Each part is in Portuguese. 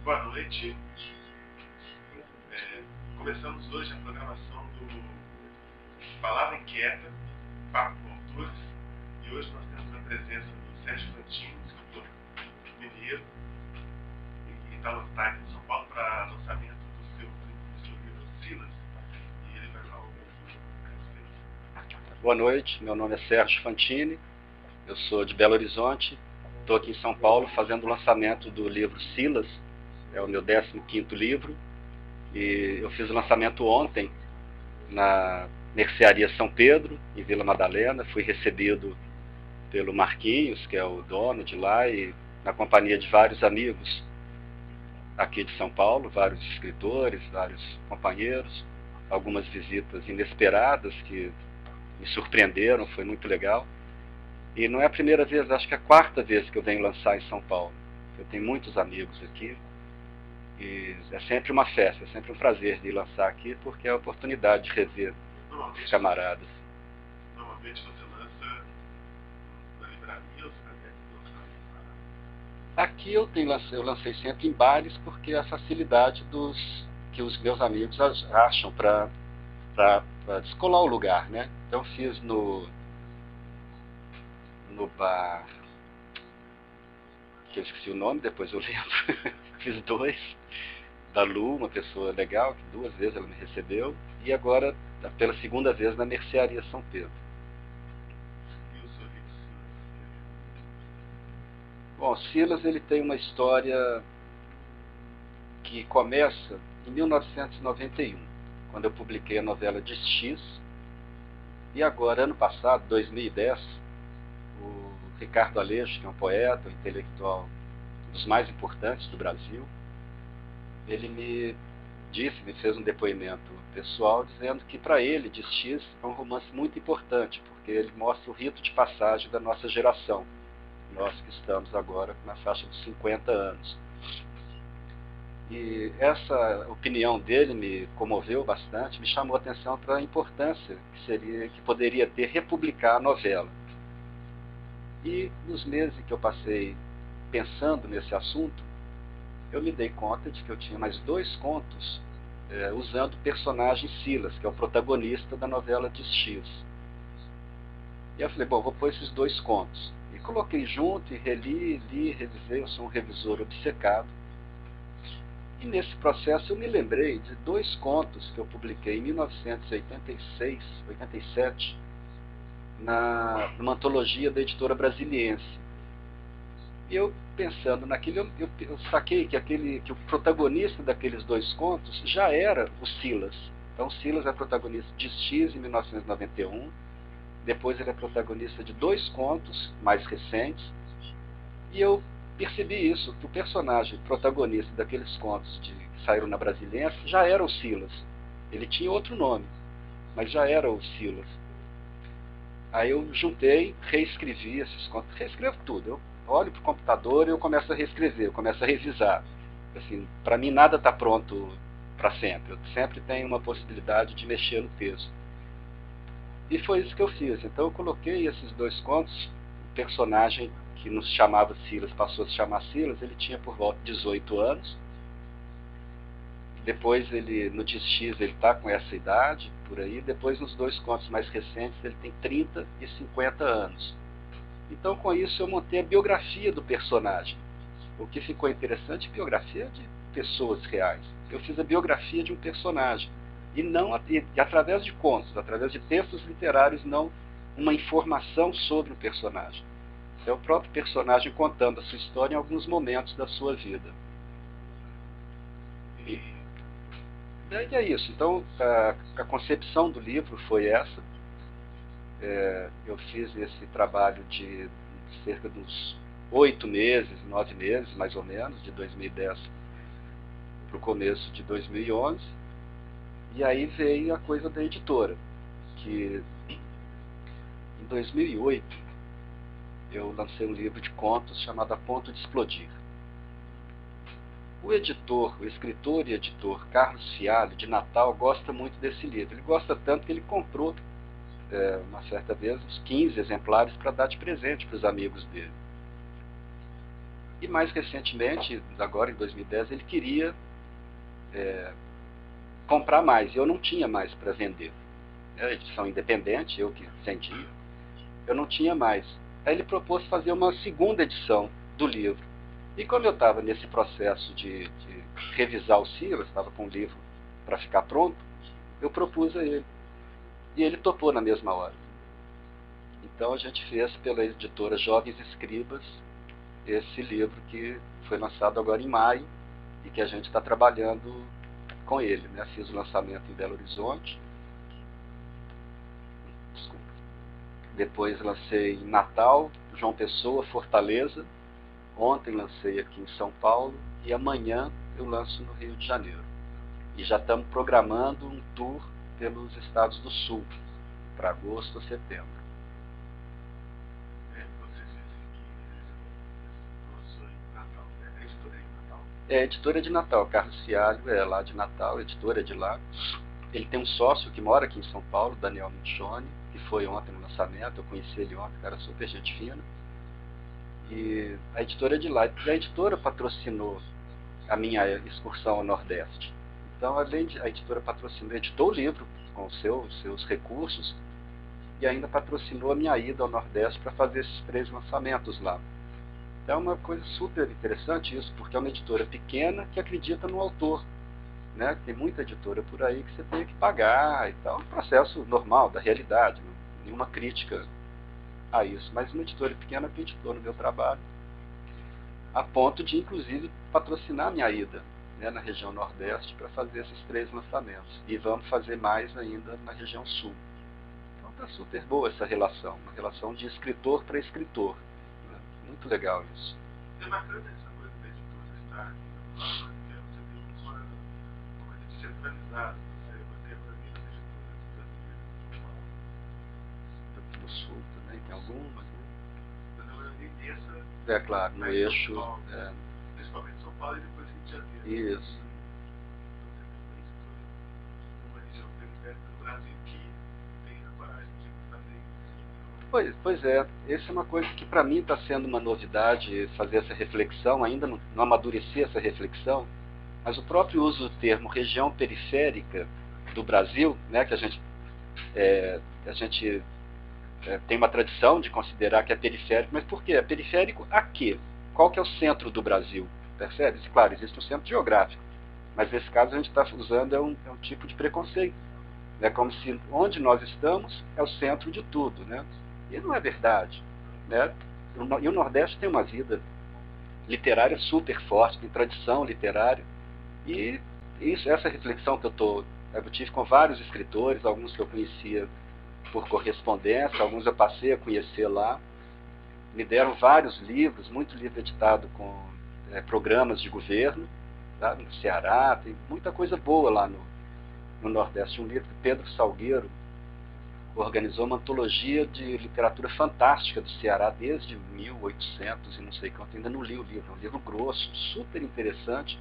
Boa noite. Começamos hoje a programação do Palavra Inquieta, Papo com Autores, e hoje nós temos a presença do Sérgio Fantini, escritor mineiro, que está aqui em São Paulo para lançamento do seu livro Silas, e ele vai falar um pouco a respeito. Boa noite, meu nome é Sérgio Fantini, eu sou de Belo Horizonte, estou aqui em São Paulo fazendo o lançamento do livro Silas, é o meu 15º livro, e eu fiz o lançamento ontem na Mercearia São Pedro, em Vila Madalena. Fui recebido pelo Marquinhos, que é o dono de lá, e na companhia de vários amigos aqui de São Paulo, vários escritores, vários companheiros, algumas visitas inesperadas que me surpreenderam, foi muito legal. E não é a primeira vez, acho que é a 4ª vez que eu venho lançar em São Paulo. Eu tenho muitos amigos aqui, e é sempre uma festa, é sempre um prazer de ir lançar aqui, porque é a oportunidade de rever os camaradas. Normalmente você lança na livraria ou você lança? Aqui eu lancei sempre em bares, porque é a facilidade que os meus amigos acham para descolar o lugar, né? Então fiz no bar, que eu esqueci o nome, depois eu lembro. Fiz 2, da Lu, uma pessoa legal, que 2 vezes ela me recebeu, e agora pela 2ª vez na Mercearia São Pedro. E o seu livro Silas? Bom, Silas, ele tem uma história que começa em 1991, quando eu publiquei a novela X, e agora, ano passado, 2010, o Ricardo Aleixo, que é um poeta, um intelectual dos mais importantes do Brasil, ele me fez um depoimento pessoal dizendo que para ele X é um romance muito importante, porque ele mostra o rito de passagem da nossa geração, nós que estamos agora na faixa dos 50 anos. E essa opinião dele me comoveu bastante, me chamou a atenção para a importância que poderia ter republicar a novela. E nos meses em que eu passei pensando nesse assunto, eu me dei conta de que eu tinha mais 2 contos usando o personagem Silas, que é o protagonista da novela X. E eu falei, bom, vou pôr esses 2 contos. E coloquei junto e reli, li, revisei, eu sou um revisor obcecado. E nesse processo eu me lembrei de 2 contos que eu publiquei em 1986, 87, numa antologia da editora Brasiliense. E eu, pensando naquilo, eu saquei que o protagonista daqueles 2 contos já era o Silas. Então, o Silas é protagonista de X em 1991, depois ele é protagonista de 2 contos mais recentes, e eu percebi isso, que o personagem protagonista daqueles contos que saíram na Brasiliense já era o Silas. Ele tinha outro nome, mas já era o Silas. Aí eu juntei, reescrevi esses contos, reescrevo tudo. Eu olho para o computador e eu começo a reescrever, eu começo a revisar. Assim, para mim nada está pronto para sempre. Eu sempre tenho uma possibilidade de mexer no texto. E foi isso que eu fiz. Então eu coloquei esses 2 contos, o personagem que nos chamava Silas passou a se chamar Silas, ele tinha por volta de 18 anos. Depois no X ele está com essa idade, por aí. Depois nos 2 contos mais recentes ele tem 30 e 50 anos. Então com isso eu montei a biografia do personagem. O que ficou interessante, biografia de pessoas reais. Eu fiz a biografia de um personagem. E através de contos, através de textos literários, não uma informação sobre o personagem. É o próprio personagem contando a sua história em alguns momentos da sua vida. E é isso. Então, a concepção do livro foi essa. Eu fiz esse trabalho de cerca de uns 8 meses, 9 meses, mais ou menos, de 2010 para o começo de 2011. E aí veio a coisa da editora, que em 2008 eu lancei um livro de contos chamado A Ponto de Explodir. O escritor e editor Carlos Fialho, de Natal, gosta muito desse livro. Ele gosta tanto que ele comprou, uma certa vez, uns 15 exemplares para dar de presente para os amigos dele. E mais recentemente, agora em 2010, ele queria comprar mais, e eu não tinha mais para vender. Era edição independente, eu que vendia, eu não tinha mais. Aí ele propôs fazer uma segunda edição do livro. E como eu estava nesse processo de revisar o Silas, estava com o livro para ficar pronto, eu propus a ele. E ele topou na mesma hora. Então a gente fez pela editora Jovens Escribas esse livro que foi lançado agora em maio e que a gente está trabalhando com ele, né? Fiz o lançamento em Belo Horizonte. Desculpa. Depois lancei em Natal, João Pessoa, Fortaleza. Ontem lancei aqui em São Paulo e amanhã eu lanço no Rio de Janeiro. E já estamos programando um tour pelos estados do Sul, para agosto ou setembro. É a editora de Natal, Carlos Fialho é lá de Natal, editora de lá. Ele tem um sócio que mora aqui em São Paulo, Daniel Mincione, que foi ontem no lançamento, eu conheci ele ontem, cara super gente fina. E a editora é de lá. E a editora patrocinou a minha excursão ao Nordeste. Então, além de a editora patrocinou, editou o livro com os seus recursos e ainda patrocinou a minha ida ao Nordeste para fazer esses 3 lançamentos lá. É uma coisa super interessante isso, porque é uma editora pequena que acredita no autor, né? Tem muita editora por aí que você tem que pagar e tal. É um processo normal, da realidade, nenhuma crítica a isso. Mas uma editora pequena acreditou no meu trabalho, a ponto de, inclusive, patrocinar a minha ida, né, na região Nordeste para fazer esses 3 lançamentos. E vamos fazer mais ainda na região Sul. Então está super boa essa relação, uma relação de escritor para escritor. Muito legal isso. É bacana essa coisa da editora estar aqui, porque você tem uma coisa descentralizada, você tem a maioria das editoras brasileiras. No Sul também tem algumas, né? Mas a maioria dessa é claro, no eixo. Paulo, principalmente São Paulo e depois Rio de Janeiro. Isso. Então você tem uma região periférica do Brasil que tem a coragem de fazer isso. Pois é, essa é uma coisa que para mim está sendo uma novidade, fazer essa reflexão, ainda não amadureci essa reflexão, mas o próprio uso do termo região periférica do Brasil, né, que a gente tem uma tradição de considerar que é periférico, mas por quê? É periférico a quê? Qual que é o centro do Brasil? Percebe? Claro, existe um centro geográfico, mas nesse caso a gente está usando um tipo de preconceito. É como se onde nós estamos é o centro de tudo, né? E não é verdade, né? E o Nordeste tem uma vida literária super forte, tem tradição literária, e essa reflexão que eu tive com vários escritores, alguns que eu conhecia por correspondência, alguns eu passei a conhecer lá, me deram vários livros, muito livro editado com programas de governo, tá? No Ceará, tem muita coisa boa lá no Nordeste. Um livro que Pedro Salgueiro organizou uma antologia de literatura fantástica do Ceará desde 1800 e não sei quanto, ainda não li o livro, é um livro grosso, super interessante,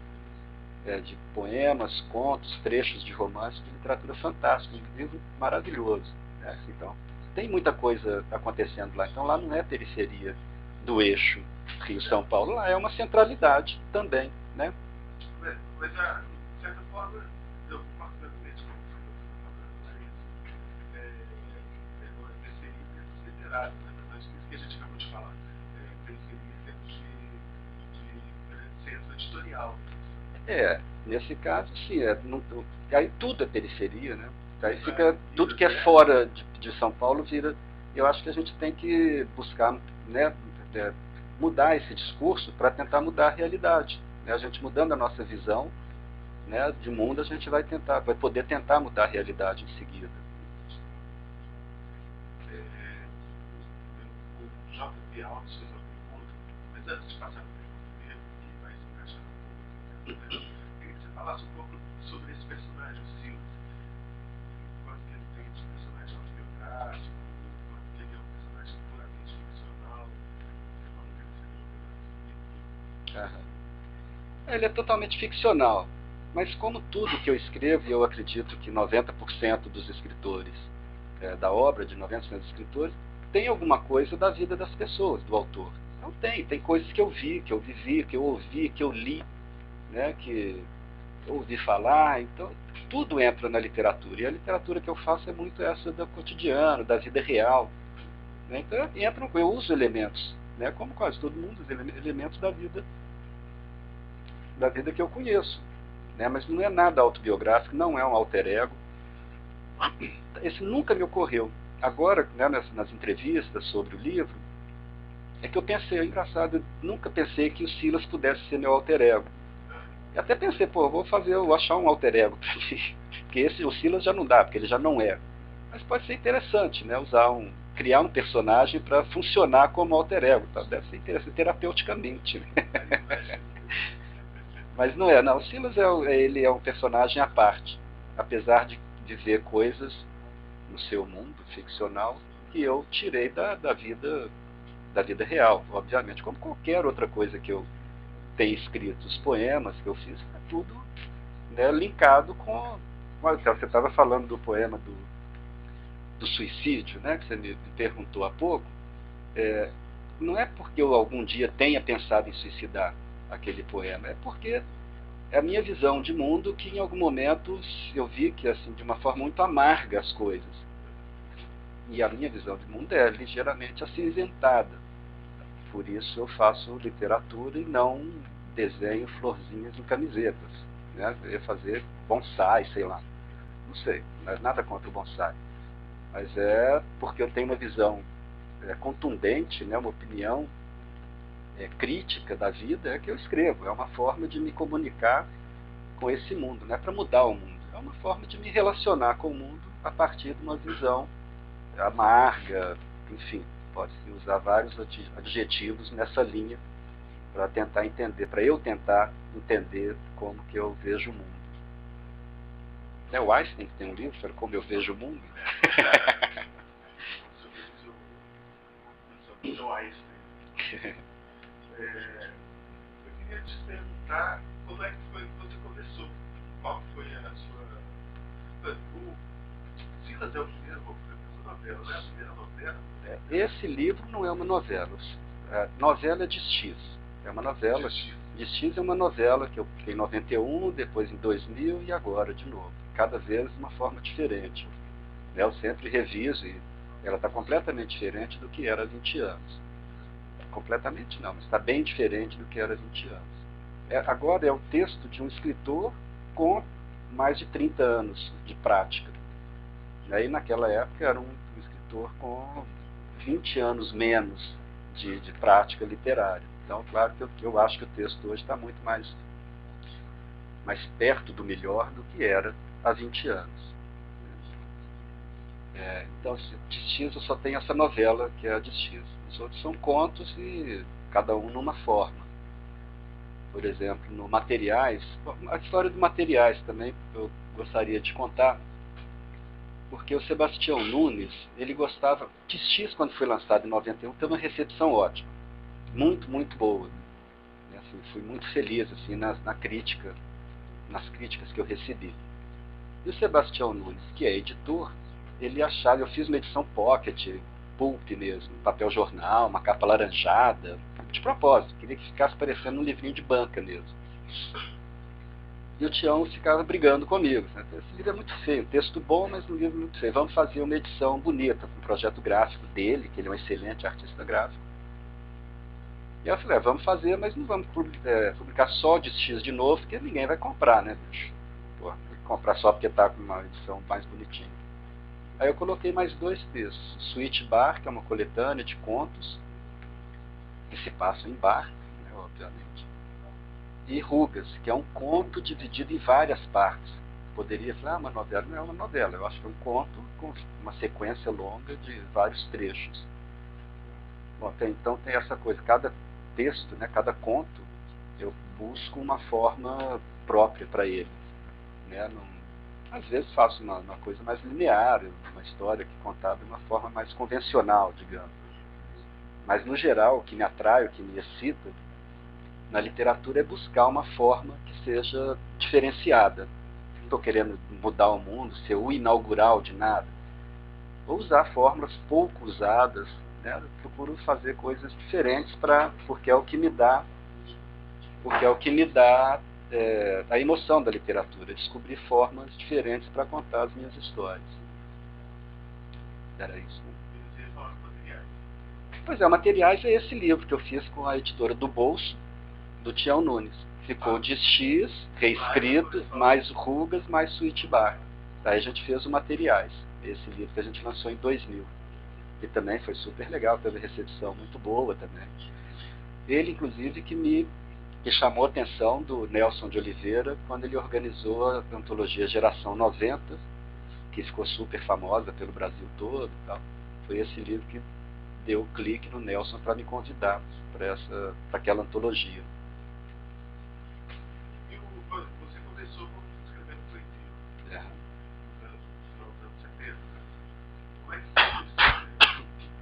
de poemas, contos, trechos de romances, de literatura fantástica, um livro maravilhoso, né? Então, tem muita coisa acontecendo lá, então lá não é periferia do eixo Rio-São Paulo, lá é uma centralidade também, né? Mas, de certa forma, eu concordo plenamente com o que você está falando, mas é periferia literária, na verdade, isso que a gente acabou de falar, periferia em termos de centro editorial. Nesse caso, sim, aí tudo é periferia, né? Aí fica, tudo que é fora de São Paulo vira. Eu acho que a gente tem que buscar, né, mudar esse discurso para tentar mudar a realidade, né? A gente mudando a nossa visão, né, de mundo, a gente vai poder tentar mudar a realidade em seguida. O JP Alves fez uma pergunta, mas antes de passar para a pergunta dele, que vai se encaixar um pouco, queria que você falasse um pouco sobre esse personagem, o Silas. Quanto que ele tem de personagem autobiográfico, quanto que ele é um personagem puramente ficcional, quanto que ele seria um Ele é totalmente ficcional, mas como tudo que eu escrevo, e eu acredito que 90% dos escritores, da obra de 90% dos escritores, tem alguma coisa da vida das pessoas, do autor. Então tem coisas que eu vi, que eu vivi, que eu ouvi, que eu li, né, que eu ouvi falar, então tudo entra na literatura. E a literatura que eu faço é muito essa do cotidiano, da vida real. Né? Então eu uso elementos, né, como quase todo mundo, os elementos da vida que eu conheço. Né? Mas não é nada autobiográfico, não é um alter ego. Esse nunca me ocorreu. Agora, né, nas entrevistas sobre o livro, é que eu pensei, é engraçado, eu nunca pensei que o Silas pudesse ser meu alter ego. E até pensei, vou achar um alter ego para mim. Porque o Silas já não dá, porque ele já não é. Mas pode ser interessante, né? Criar um personagem para funcionar como alter ego. Tá? Deve ser interessante terapeuticamente. Né? Mas não é, não. O Silas ele é um personagem à parte. Apesar de ver coisas no seu mundo ficcional que eu tirei da vida real, obviamente, como qualquer outra coisa que eu tenho escrito, os poemas que eu fiz, é tudo, né, linkado com... Você estava falando do poema do suicídio, né, que você me perguntou há pouco. Não é porque eu algum dia tenha pensado em suicidar aquele poema, é porque é a minha visão de mundo que em algum momento eu vi que, assim, de uma forma muito amarga as coisas. E a minha visão de mundo é ligeiramente acinzentada. Por isso eu faço literatura e não desenho florzinhas em camisetas. Né? Eu ia fazer bonsai, sei lá. Não sei, mas nada contra o bonsai. Mas é porque eu tenho uma visão contundente, né? Uma opinião crítica da vida, é que eu escrevo. É uma forma de me comunicar com esse mundo, não é para mudar o mundo. É uma forma de me relacionar com o mundo a partir de uma visão amarga, enfim, pode-se usar vários adjetivos nessa linha para tentar entender, para eu tentar entender como que eu vejo o mundo. É o Einstein que tem um livro sobre como eu vejo o mundo. Sobre o Einstein. Eu queria te perguntar como é que foi que você começou. Qual foi a sua... O Silas é o primeiro novela, não é a primeira novela? Esse livro não é uma novela. A novela é Destis. É uma novela. Destis é uma novela que eu fiquei em 91, depois em 2000 e agora de novo. Cada vez de uma forma diferente. Eu sempre reviso e ela está completamente diferente do que era há 20 anos. Completamente não, mas está bem diferente do que era há 20 anos. Agora é o texto de um escritor com mais de 30 anos de prática. E naquela época era um escritor com 20 anos menos de prática literária. Então, claro que eu acho que o texto hoje está muito mais perto do melhor do que era há 20 anos. Então, Destis eu só tenho essa novela, que é a Destis. Os outros são contos e cada um numa forma. Por exemplo, no Materiais, a história do Materiais também eu gostaria de contar, porque o Sebastião Nunes, ele gostava... Destis, quando foi lançado em 91, teve uma recepção ótima. Muito, muito boa. Assim, fui muito feliz assim, nas críticas que eu recebi. E o Sebastião Nunes, que é editor, ele achava... Eu fiz uma edição pocket, pulp mesmo, papel jornal, uma capa laranjada, de propósito, queria que ficasse parecendo um livrinho de banca mesmo. E o Tião ficava brigando comigo. Né? Esse livro é muito feio, texto bom, mas um livro muito feio. Vamos fazer uma edição bonita, com um projeto gráfico dele, que ele é um excelente artista gráfico. E eu falei, vamos fazer, mas não vamos publicar só o Destis de novo, porque ninguém vai comprar, né, bicho? Pô, comprar só porque está com uma edição mais bonitinha. Aí eu coloquei mais 2 textos. Sweet Bar, que é uma coletânea de contos, que se passam em bar, né, obviamente. E Rugas, que é um conto dividido em várias partes. Poderia falar, uma novela. Não é uma novela, eu acho que é um conto com uma sequência longa de vários trechos. Bom, então tem essa coisa, cada texto, né, cada conto, eu busco uma forma própria para ele. Né? Às vezes faço uma coisa mais linear, uma história que é contada de uma forma mais convencional, digamos. Mas, no geral, o que me atrai, o que me excita na literatura é buscar uma forma que seja diferenciada. Não estou querendo mudar o mundo, ser o inaugural de nada. Vou usar fórmulas pouco usadas, né? Eu procuro fazer coisas diferentes porque é o que me dá a emoção da literatura, descobrir formas diferentes para contar as minhas histórias. Era isso, né? Pois é, materiais é esse livro que eu fiz com a editora do Bolso, do Tião Nunes. Ficou de X, reescrito, mais rugas, mais suíte bar. Daí a gente fez o materiais. Esse livro que a gente lançou em 2000. E também foi super legal, teve recepção muito boa também. Ele, inclusive, que chamou a atenção do Nelson de Oliveira quando ele organizou a antologia Geração 90, que ficou super famosa pelo Brasil todo e tal. Foi esse livro que deu o clique no Nelson para me convidar para aquela antologia. E você começou escrevendo poesia no final dos anos 70. Como é que foi isso?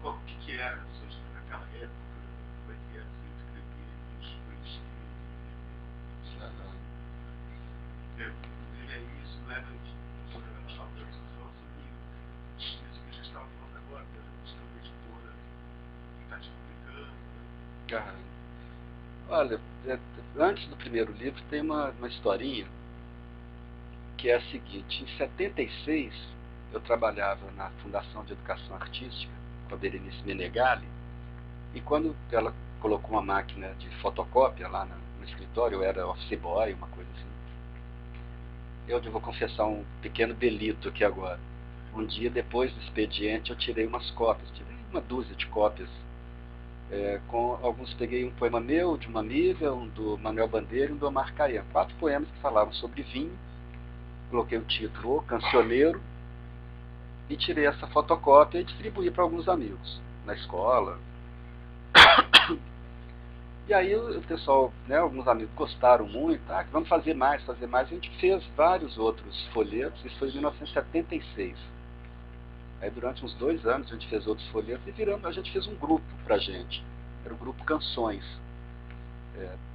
O que era naquela época? Como é que era você escrever os Inclusive isso leva a uma discussão sobre isso que a gente estava falando agora, da questão da editora que está te publicando. Olha, antes do primeiro livro tem uma historinha que é a seguinte. Em 76 eu trabalhava na Fundação de Educação Artística com a Berenice Menegali, e quando ela colocou uma máquina de fotocópia lá no escritório, eu era office boy, uma coisa assim. Eu vou confessar um pequeno delito aqui agora. Um dia depois do expediente eu tirei umas cópias, tirei uma dúzia de cópias. Com alguns peguei um poema meu, de uma amiga, um do Manuel Bandeira e um do Omar Khayyam. 4 poemas que falavam sobre vinho. Coloquei o título O Cancioneiro e tirei essa fotocópia e distribuí para alguns amigos na escola. E aí o pessoal, né, alguns amigos gostaram muito, vamos fazer mais. A gente fez vários outros folhetos, isso foi em 1976. Aí durante uns 2 anos a gente fez outros folhetos e a gente fez um grupo pra gente. Era o grupo Canções.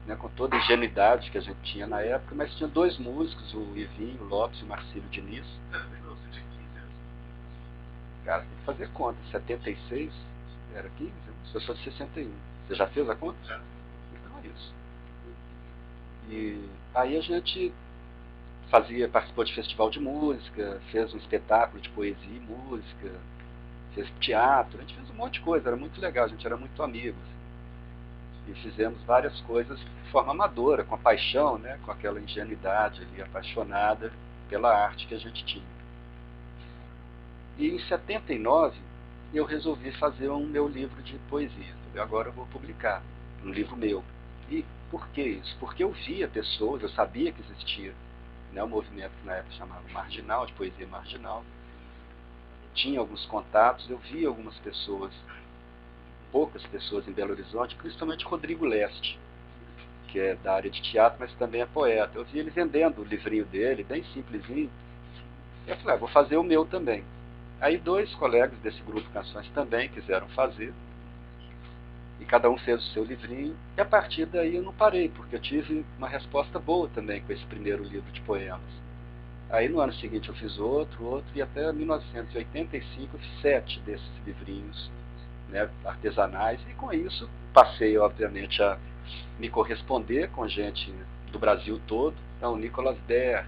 Né, com toda a ingenuidade que a gente tinha na época, mas tinha 2 músicos, o Ivinho Lopes e o Marcílio Diniz. Cara, tem que fazer conta. 76 era 15? Eu sou de 61. Você já fez a conta? Já. Então é isso. E aí a gente participou de festival de música, fez um espetáculo de poesia e música, fez teatro, a gente fez um monte de coisa, era muito legal, a gente era muito amigos. E fizemos várias coisas de forma amadora, com a paixão, né, com aquela ingenuidade ali, apaixonada pela arte que a gente tinha. E em 79 eu resolvi fazer um meu livro de poesia. Agora eu vou publicar um livro meu. E por que isso? Porque eu via pessoas, eu sabia que existia, né, um movimento que na época chamava Marginal, de poesia marginal. Tinha alguns contatos, eu via algumas pessoas, poucas pessoas em Belo Horizonte, principalmente Rodrigo Leste, que é da área de teatro, mas também é poeta. Eu vi ele vendendo o livrinho dele, bem simplesinho. Eu falei, vou fazer o meu também. Aí 2 colegas desse grupo Canções também quiseram fazer, e cada um fez o seu livrinho, e a partir daí eu não parei, porque eu tive uma resposta boa também com esse primeiro livro de poemas. Aí no ano seguinte eu fiz outro, e até 1985 eu fiz 7 desses livrinhos, né, artesanais, e com isso passei, obviamente, a me corresponder com gente do Brasil todo. Então, o Nicolas Der,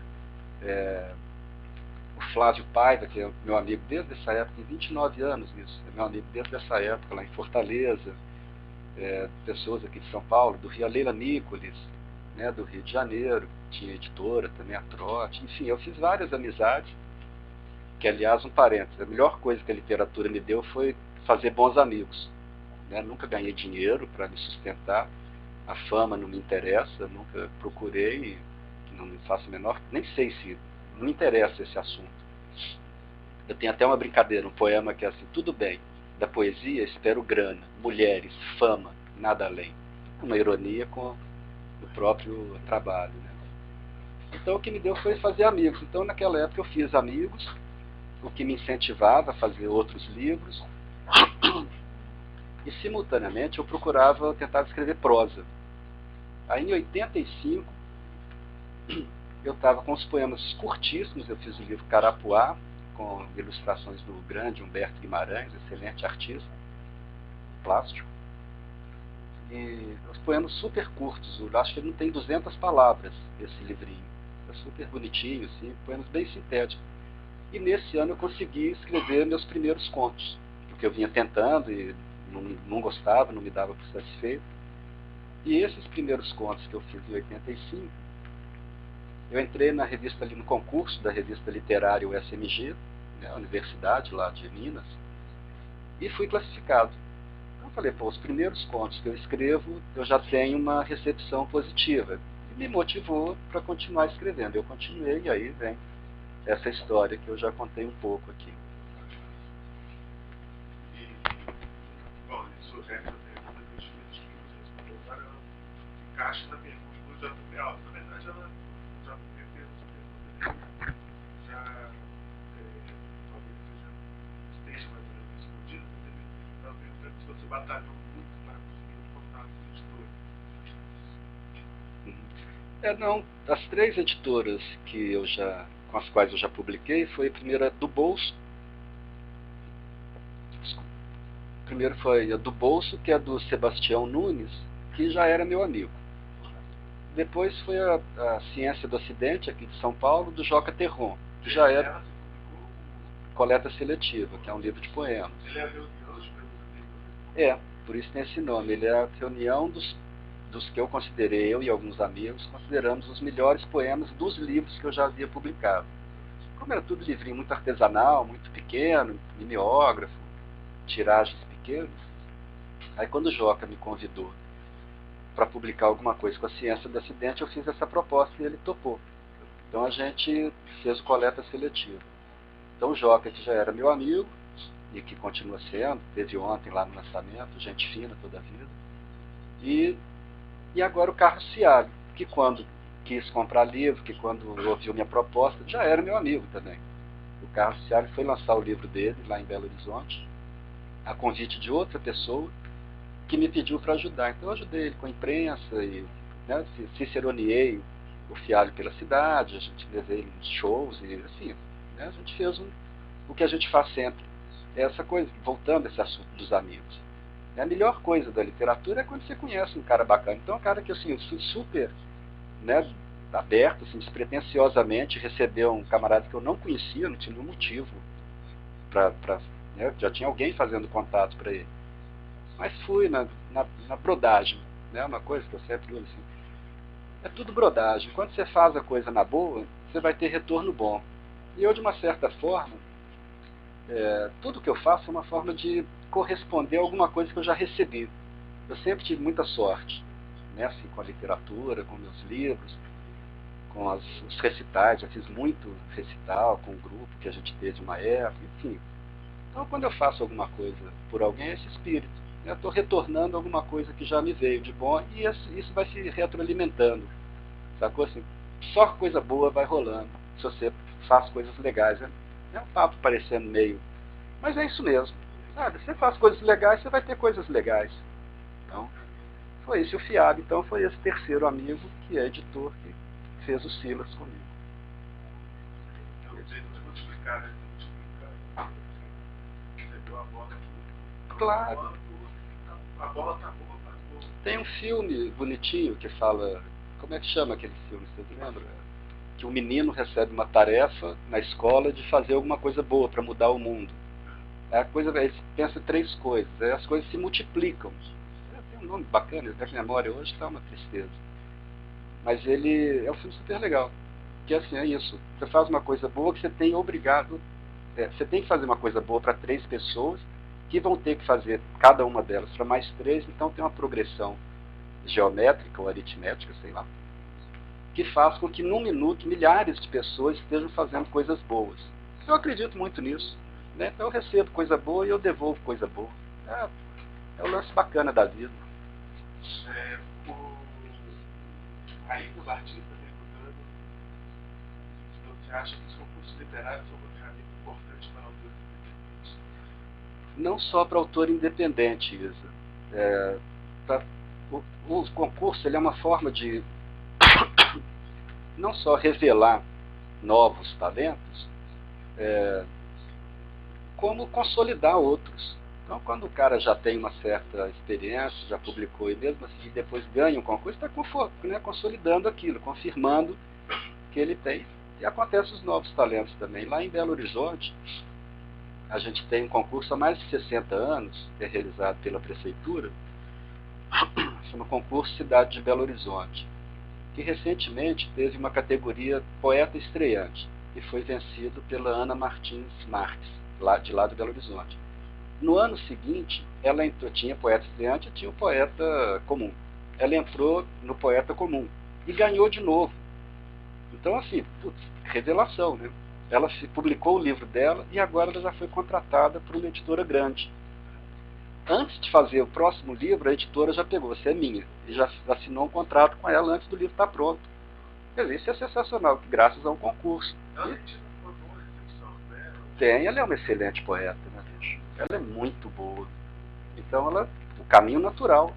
o Flávio Paiva, que é meu amigo desde essa época, tem 29 anos isso, é meu amigo desde essa época, lá em Fortaleza, pessoas aqui de São Paulo, do Rio, a Leila Nicoles, né, do Rio de Janeiro, tinha editora também, a Trote, enfim, eu fiz várias amizades, que aliás, um parênteses, a melhor coisa que a literatura me deu foi fazer bons amigos, né? Nunca ganhei dinheiro para me sustentar, a fama não me interessa, nunca procurei, não me faço o menor, nem sei se, não me interessa esse assunto. Eu tenho até uma brincadeira, um poema que é assim, tudo bem, da poesia espero grana, mulheres, fama, nada além. Uma ironia com o próprio trabalho, né? Então o que me deu foi fazer amigos. Então naquela época eu fiz amigos, o que me incentivava a fazer outros livros, e simultaneamente eu tentava escrever prosa. Aí em 85 eu estava com os poemas curtíssimos, eu fiz o livro Carapuá, com ilustrações do grande Humberto Guimarães, excelente artista. plástico. E os poemas super curtos, eu acho que ele não tem 200 palavras, esse livrinho. É super bonitinho, assim, poemas bem sintéticos. E nesse ano eu consegui escrever meus primeiros contos, porque eu vinha tentando e não gostava, não me dava por satisfeito. E esses primeiros contos que eu fiz em 85, eu entrei na revista, ali no concurso da revista literária USMG, né, a universidade lá de Minas, e fui classificado. Então eu falei, pô, os primeiros contos que eu escrevo, eu já tenho uma recepção positiva. E me motivou para continuar escrevendo. Eu continuei, e aí vem essa história que eu já contei um pouco aqui. Bom, isso é essa pergunta que eu tive que você respondeu agora, ela encaixa na pergunta do JP Alves. Na verdade, ela, o JP fez essa pergunta dele, já talvez esteja mais ou menos respondida, mas ele estava perguntando se você batalhou muito para conseguir contar com a editora. Não, as 3 editoras com as quais eu já publiquei, foi a primeira do Bolso. Primeiro foi a do Bolso, que é do Sebastião Nunes, que já era meu amigo. Depois foi a Ciência do Ocidente, aqui de São Paulo, do Joca Terron, que já era Coleta Seletiva, que é um livro de poemas. Ele é a reunião dos prêmios amigos? Por isso tem esse nome. Ele é a reunião dos que eu considerei, eu e alguns amigos, consideramos os melhores poemas dos livros que eu já havia publicado. Como era tudo livrinho muito artesanal, muito pequeno, mimeógrafo, tiragens pequenas, aí quando o Joca me convidou para publicar alguma coisa com a Ciência do Ocidente, eu fiz essa proposta e ele topou. Então a gente fez o Coleta Seletiva. Então o Joca, que já era meu amigo, e que continua sendo, teve ontem lá no lançamento, gente fina toda a vida, e agora o Carlos Ciali, que quando quis comprar livro, que quando ouviu minha proposta, já era meu amigo também. O Carlos Ciali foi lançar o livro dele lá em Belo Horizonte, a convite de outra pessoa, que me pediu para ajudar. Então eu ajudei ele com a imprensa, e né, ciceroneei o Fialho pela cidade, a gente levei ele nos shows, e assim, né, a gente fez o que a gente faz sempre. Essa coisa, voltando a esse assunto dos amigos. A melhor coisa da literatura é quando você conhece um cara bacana. Então, um cara que assim, super, né, aberto, assim, despretensiosamente, recebeu um camarada que eu não conhecia, não tinha nenhum motivo né, já tinha alguém fazendo contato para ele. Mas fui na brodagem, né, uma coisa que eu sempre digo assim, é tudo brodagem. Quando você faz a coisa na boa, você vai ter retorno bom. E eu, de uma certa forma, tudo que eu faço é uma forma de corresponder a alguma coisa que eu já recebi. Eu sempre tive muita sorte, né, assim, com a literatura, com meus livros, com os recitais. Eu fiz muito recital com um grupo que a gente teve uma época, enfim. Então, quando eu faço alguma coisa por alguém, é esse espírito. Eu estou retornando alguma coisa que já me veio de bom, e isso vai se retroalimentando. Sacou? Assim, só coisa boa vai rolando, se você faz coisas legais. É um papo parecendo meio... Mas é isso mesmo. Sabe? Você faz coisas legais, você vai ter coisas legais. Então, foi isso. O Fiab, então, foi esse terceiro amigo, que é editor, que fez o Silas comigo. É um jeito de multiplicar, né? Você deu a bola aqui. Claro. A bola tá boa, tá boa. Tem um filme bonitinho que fala... Como é que chama aquele filme? Você lembra? Que o menino recebe uma tarefa na escola de fazer alguma coisa boa para mudar o mundo. Ele pensa 3 coisas, aí as coisas se multiplicam. Tem um nome bacana, até que a memória hoje está uma tristeza. Mas ele é um filme super legal. Que assim, é isso. Você faz uma coisa boa que você tem obrigado... você tem que fazer uma coisa boa para 3 pessoas, que vão ter que fazer cada uma delas para mais 3, então tem uma progressão geométrica ou aritmética, sei lá, que faz com que num minuto milhares de pessoas estejam fazendo coisas boas. Eu acredito muito nisso, né? Então eu recebo coisa boa e eu devolvo coisa boa. É o lance bacana da vida. Ainda o artista perguntando se você acha que os concursos literários são uma ferramenta importante para autores independentes. Não só para autor independente, Isa. O concurso ele é uma forma de não só revelar novos talentos, como consolidar outros. Então, quando o cara já tem uma certa experiência, já publicou e mesmo assim depois ganha um concurso, está consolidando aquilo, confirmando que ele tem. E acontece os novos talentos também. Lá em Belo Horizonte, a gente tem um concurso há mais de 60 anos, que é realizado pela prefeitura, chama Concurso Cidade de Belo Horizonte, que recentemente teve uma categoria Poeta Estreante, que foi vencido pela Ana Martins Marques, de lá de Belo Horizonte. No ano seguinte, ela entrou, tinha poeta estreante e tinha o poeta comum. Ela entrou no poeta comum e ganhou de novo. Então, assim, revelação, né? Ela publicou o livro dela e agora ela já foi contratada por uma editora grande. Antes de fazer o próximo livro, a editora já pegou, você é minha, e já assinou um contrato com ela antes do livro estar pronto. Quer dizer, isso é sensacional, graças a um concurso. Ela tinha uma boa recepção, né? Tem, ela é uma excelente poeta, né, bicho? Ela é muito boa. Então, o caminho natural,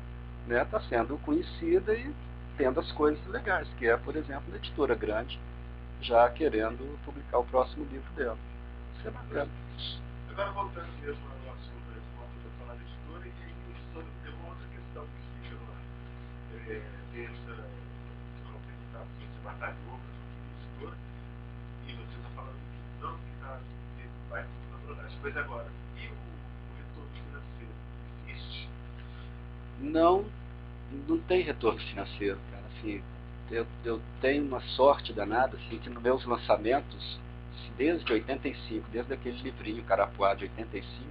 né, está sendo conhecida e tendo as coisas legais, que é, por exemplo, uma editora grande já querendo publicar o próximo livro dela. Isso é bacana. Agora, voltando mesmo ao assunto da falar da editora, e aí tem uma outra questão que fica lá. Tem essa que você batalhou para a editora, e você está falando que não, que vai para a abordagem. Mas agora, e o retorno financeiro? Existe? Não, não tem retorno financeiro, cara. Assim, eu tenho uma sorte danada, assim, que nos meus lançamentos, desde 85, desde aquele livrinho Carapuá de 85,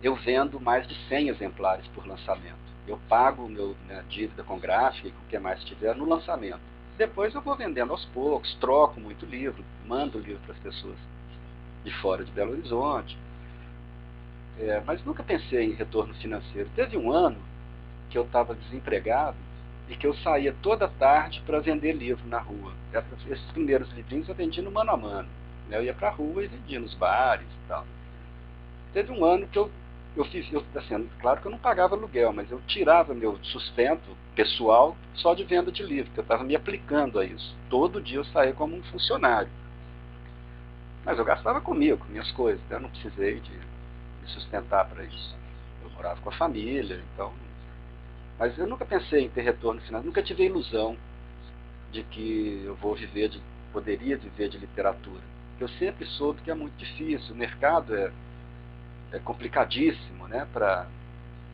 eu vendo mais de 100 exemplares por lançamento. Eu pago minha dívida com gráfica e com o que mais tiver no lançamento. Depois eu vou vendendo aos poucos, troco muito livro, mando o livro para as pessoas de fora de Belo Horizonte. Mas nunca pensei em retorno financeiro. Teve um ano que eu estava desempregado e que eu saía toda tarde para vender livro na rua. Esses primeiros livrinhos eu vendia no mano a mano. Eu ia para a rua e vendia nos bares e tal. Teve um ano que eu fiz, assim, claro que eu não pagava aluguel, mas eu tirava meu sustento pessoal só de venda de livro, porque eu estava me aplicando a isso. Todo dia eu saía como um funcionário. Mas eu gastava comigo, com minhas coisas, eu não precisei de me sustentar para isso. Eu morava com a família, então. Mas eu nunca pensei em ter retorno financeiro, nunca tive a ilusão de que eu poderia viver de literatura. Eu sempre soube que é muito difícil, o mercado é complicadíssimo, né?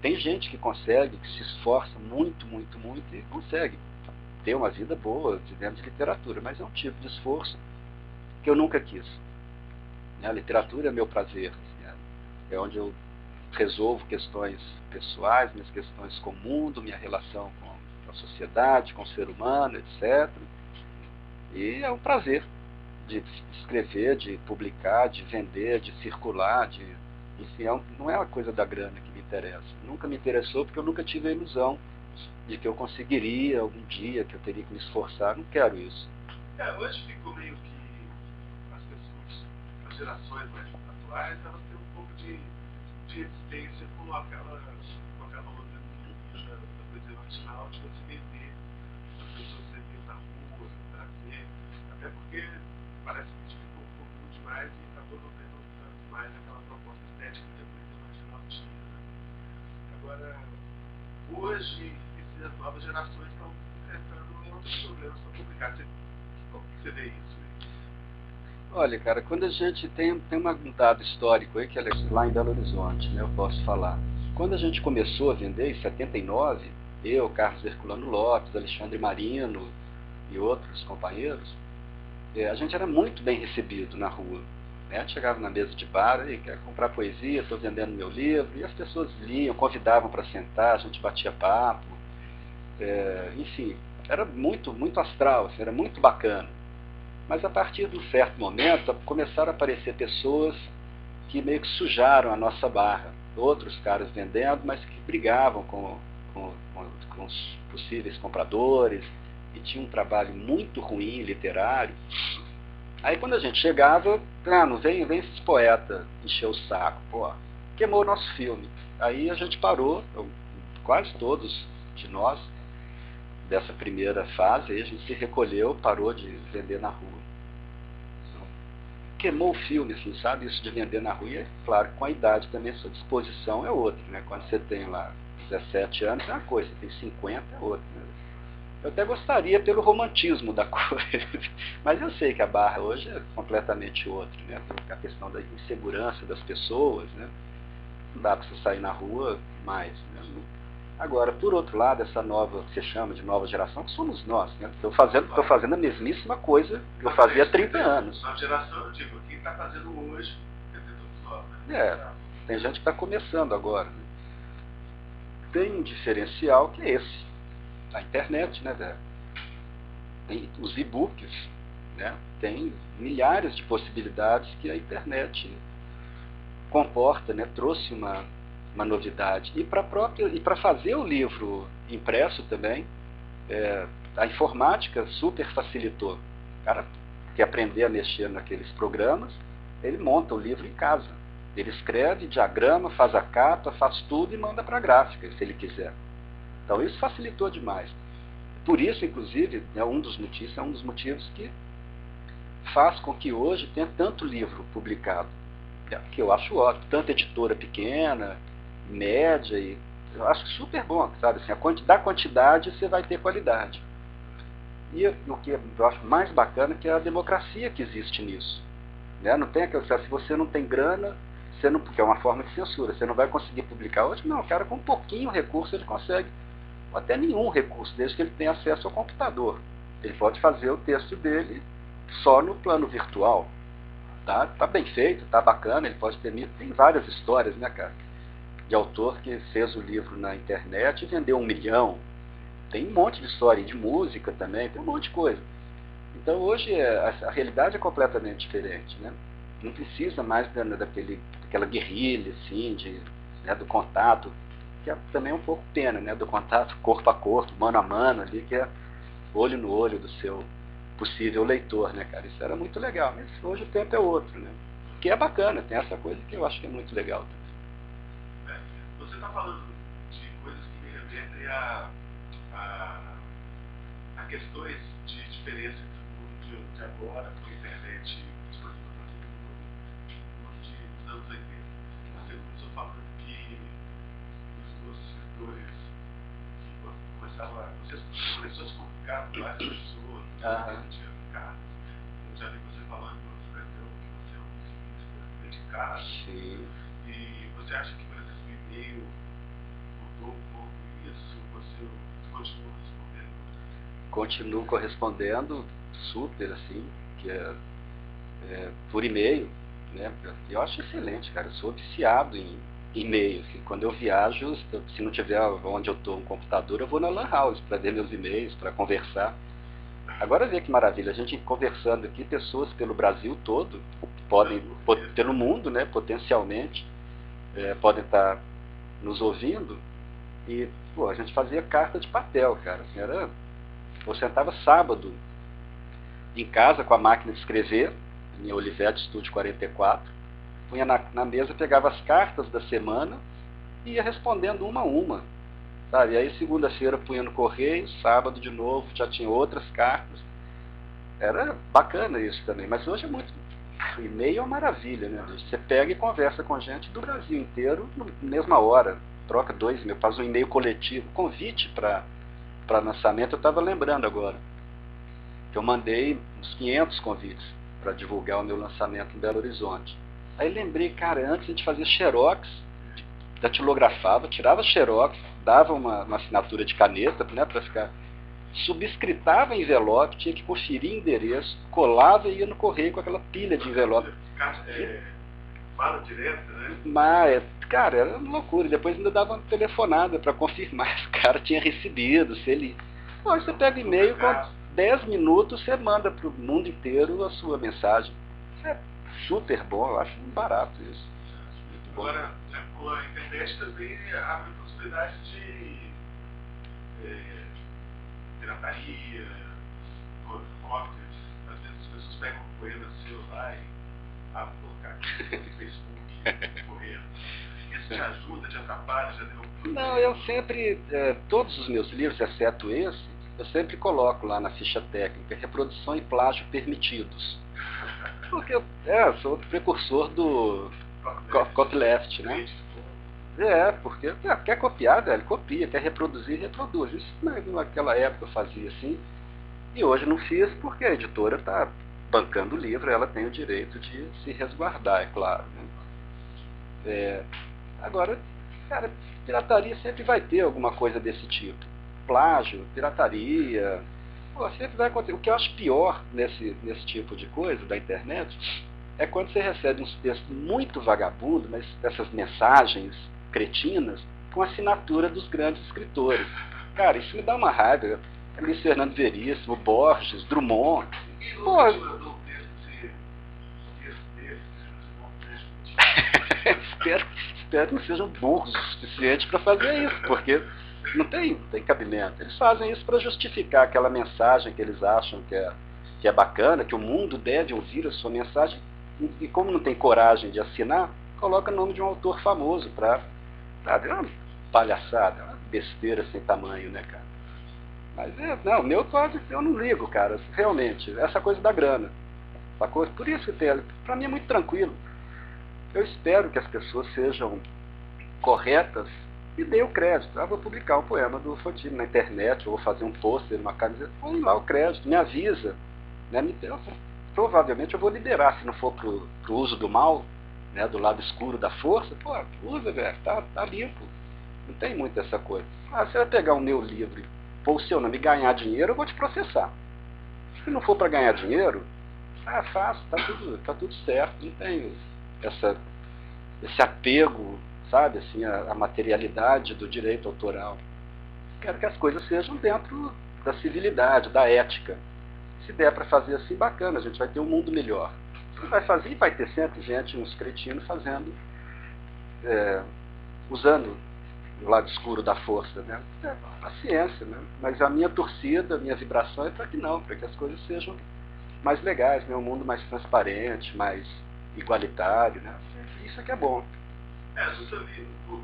Tem gente que consegue, que se esforça muito, muito, muito e consegue ter uma vida boa vivendo de literatura, mas é um tipo de esforço que eu nunca quis. A literatura é meu prazer, assim, é onde eu resolvo questões pessoais, minhas questões com o mundo, minha relação com a sociedade, com o ser humano, etc. E é um prazer de escrever, de publicar, de vender, de circular, enfim, não é uma coisa da grana que me interessa. Nunca me interessou porque eu nunca tive a ilusão de que eu conseguiria algum dia, que eu teria que me esforçar. Não quero isso. Hoje ficou meio que as pessoas, as gerações mais atuais, elas têm um pouco de resistência com aquela outra linha da poesia original de você vender, as pessoas vender na rua, trazer, até porque parece que ficou um pouco demais e acabou não tendo mais aquela proposta estética que a poesia original tinha. Né? Agora, hoje, as novas gerações estão enfrentando outros problemas tão complicados. Como que você vê isso? Olha, cara, quando a gente tem um dado histórico aí, que é lá em Belo Horizonte, né, eu posso falar. Quando a gente começou a vender, em 79, eu, Carlos Herculano Lopes, Alexandre Marino e outros companheiros, a gente era muito bem recebido na rua. Né? A gente chegava na mesa de bar, aí, quer comprar poesia, estou vendendo meu livro, e as pessoas liam, convidavam para sentar, a gente batia papo, enfim, era muito, muito astral, assim, era muito bacana. Mas a partir de um certo momento, começaram a aparecer pessoas que meio que sujaram a nossa barra. Outros caras vendendo, mas que brigavam com os possíveis compradores, e tinha um trabalho muito ruim literário. Aí quando a gente chegava, não vem esses poetas encher o saco, pô, queimou o nosso filme. Aí a gente parou, quase todos de nós, dessa primeira fase, aí a gente se recolheu, parou de vender na rua. queimou o filme, assim, sabe? Isso de vender na rua. E, é claro, com a idade também, a sua disposição é outra, né? Quando você tem lá 17 anos é uma coisa, você tem 50 é outra, né? Eu até gostaria pelo romantismo da coisa, mas eu sei que a barra hoje é completamente outra, né? A questão da insegurança das pessoas, né? Não dá para você sair na rua mais, né? Agora, por outro lado, essa nova, que você chama de nova geração, que somos nós, né? Estou fazendo a mesmíssima coisa que eu fazia há 30 anos. Nova geração, eu digo, quem está fazendo hoje, quer dizer, todos nós, né? É, tem gente que está começando agora, né? Tem um diferencial que é esse, a internet, né, velho? Tem os e-books, né? Tem milhares de possibilidades que a internet comporta, né? Trouxe uma novidade. E para fazer o livro impresso também, a informática super facilitou. O cara que aprender a mexer naqueles programas, ele monta o livro em casa. Ele escreve, diagrama, faz a capa, faz tudo e manda para a gráfica, se ele quiser. Então isso facilitou demais. Por isso, inclusive, é um dos motivos que faz com que hoje tenha tanto livro publicado. Que eu acho ótimo, tanta editora pequena, média, e eu acho super bom, sabe? Assim, da quantidade você vai ter qualidade. E o que eu acho mais bacana é que é a democracia que existe nisso. Né? Não tem aquela, se você não tem grana, porque é uma forma de censura, você não vai conseguir publicar hoje. Não, o cara com um pouquinho recurso ele consegue, ou até nenhum recurso, desde que ele tenha acesso ao computador. Ele pode fazer o texto dele só no plano virtual. Tá bem feito, tá bacana, ele pode ter... Tem várias histórias, né, cara? De autor que fez o livro na internet e vendeu 1 milhão. Tem um monte de história, de música também, tem um monte de coisa. Então hoje a realidade é completamente diferente, né? Não precisa mais daquela guerrilha, assim, né, do contato, que também é um pouco pena, né? Do contato corpo a corpo, mano a mano ali, que é olho no olho do seu possível leitor, né, cara? Isso era muito legal, mas hoje o tempo é outro, né? Que é bacana, tem essa coisa que eu acho que é muito legal também. Você está falando de coisas que me remetem a questões de diferença entre o mundo de agora, com a internet disponível para todo mundo, e o mundo dos anos 80. Você começou falando que os dois escritores que começavam a... Você começou a se comunicar com várias pessoas, tinha cartas. Eu já vi você falando no outro cartão que você é um escritor dedicado. Sim. E você acha que, por exemplo, o e-mail mudou um pouco isso? Você continua respondendo? Continuo correspondendo super, assim, que por e-mail, né? Eu acho excelente, cara. Eu sou viciado em e-mail. Assim, quando eu viajo, se não tiver onde eu estou um computador, eu vou na Lan House para ver meus e-mails, para conversar. Agora vê que maravilha, a gente conversando aqui, pessoas pelo Brasil todo, pelo mundo, né, potencialmente, podem estar nos ouvindo, e pô, a gente fazia carta de papel, cara. Assim, eu sentava sábado em casa com a máquina de escrever, minha Olivetti Studio 44, punha na mesa, pegava as cartas da semana e ia respondendo uma a uma. Sabe? E aí segunda-feira punha no correio, sábado de novo já tinha outras cartas. Era bacana isso também, mas hoje é muito... O e-mail é uma maravilha, né? Você pega e conversa com gente do Brasil inteiro na mesma hora, troca 2 e-mails, faz um e-mail coletivo, convite para lançamento. Eu estava lembrando agora que eu mandei uns 500 convites para divulgar o meu lançamento em Belo Horizonte. Aí lembrei, cara, antes a gente fazia xerox, datilografava, tirava xerox, dava uma assinatura de caneta, né, para ficar... Subscritava envelope, tinha que conferir endereço, colava e ia no correio com aquela pilha de envelope. Fala direto, né? Mas, cara, era uma loucura. Depois ainda dava uma telefonada para confirmar se o cara tinha recebido, se ele... Hoje você pega e-mail, com 10 minutos você manda para o mundo inteiro a sua mensagem. Isso é super bom, eu acho barato isso. Muito bom. Agora, a internet também abre possibilidades de pirataria, cópias. Às vezes as pessoas pegam poemas seus lá e vou colocar aqui no Facebook correndo. Isso te ajuda, te atrapalha, já deu... Não, eu sempre, todos os meus livros, exceto esse, eu sempre coloco lá na ficha técnica, reprodução e plágio permitidos. Porque eu sou precursor do copyleft, né? Porque quer copiar, velho, copia, quer reproduzir, reproduz. Isso naquela época eu fazia assim, e hoje não fiz porque a editora está bancando o livro, ela tem o direito de se resguardar, é claro. Né? Agora, cara, pirataria sempre vai ter alguma coisa desse tipo. Plágio, pirataria, sempre vai acontecer. O que eu acho pior nesse tipo de coisa da internet é quando você recebe uns textos muito vagabundos, mas essas mensagens cretinas com assinatura dos grandes escritores. Cara, isso me dá uma raiva. Luiz Fernando Veríssimo, Borges, Drummond. Pô, espero que não sejam burros o suficiente para fazer isso, porque não tem cabimento. Eles fazem isso para justificar aquela mensagem que eles acham que é bacana, que o mundo deve ouvir a sua mensagem, e como não tem coragem de assinar, coloca o nome de um autor famoso para... Sabe, é uma palhaçada, é uma besteira sem tamanho, né, cara? Mas não, meu quase eu não ligo, cara, realmente, essa coisa da grana. Sacou? Por isso que para mim é muito tranquilo. Eu espero que as pessoas sejam corretas e deem o crédito. Vou publicar um poema do Fantino na internet, ou vou fazer um pôster, uma camiseta, põe lá o crédito, me avisa. Né? Provavelmente eu vou liberar, se não for pro uso do mal, né, do lado escuro da força, usa, velho, tá limpo. Não tem muito essa coisa. Você vai pegar o meu livro e pôr o seu nome e ganhar dinheiro, eu vou te processar. Se não for para ganhar dinheiro, faço, tá tudo certo. Não tem esse apego, sabe, assim, a materialidade do direito autoral. Quero que as coisas sejam dentro da civilidade, da ética. Se der para fazer assim, bacana, a gente vai ter um mundo melhor. Se vai fazer, vai ter sempre gente, uns cretinos fazendo, usando o lado escuro da força, né? Paciência, né? Mas a minha torcida, a minha vibração é para que não, para que as coisas sejam mais legais, né? Um mundo mais transparente, mais igualitário, né? Isso é que é bom. No seu livro,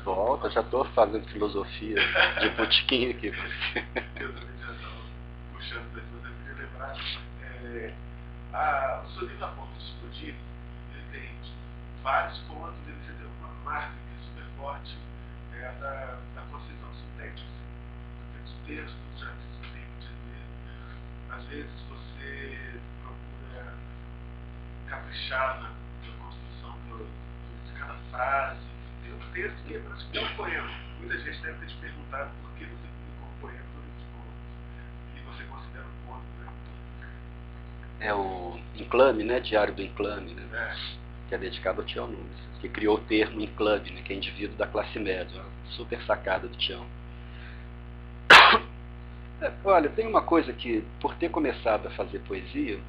volta, já estou fazendo filosofia de botiquim aqui. Eu também já estava puxando para você, queria lembrar. O seu livro A Ponto de Explodir, ele tem vários pontos, ele tem uma marca que é super forte, da concisão sintética. Os textos, já que você tem que dizer, às vezes você procura caprichar na construção de cada frase. Tem um texto que é praticamente um poema. Muita gente deve ter te perguntado por que você publicou um poema no livro de contos. E você considera um conto, né? É o Inclame, né? Diário do Inclame, né? Que é dedicado ao Tião Nunes, que criou o termo Inclame, né? Que é indivíduo da classe média. Super sacada do Tião. Olha, tem uma coisa que, por ter começado a fazer poesia,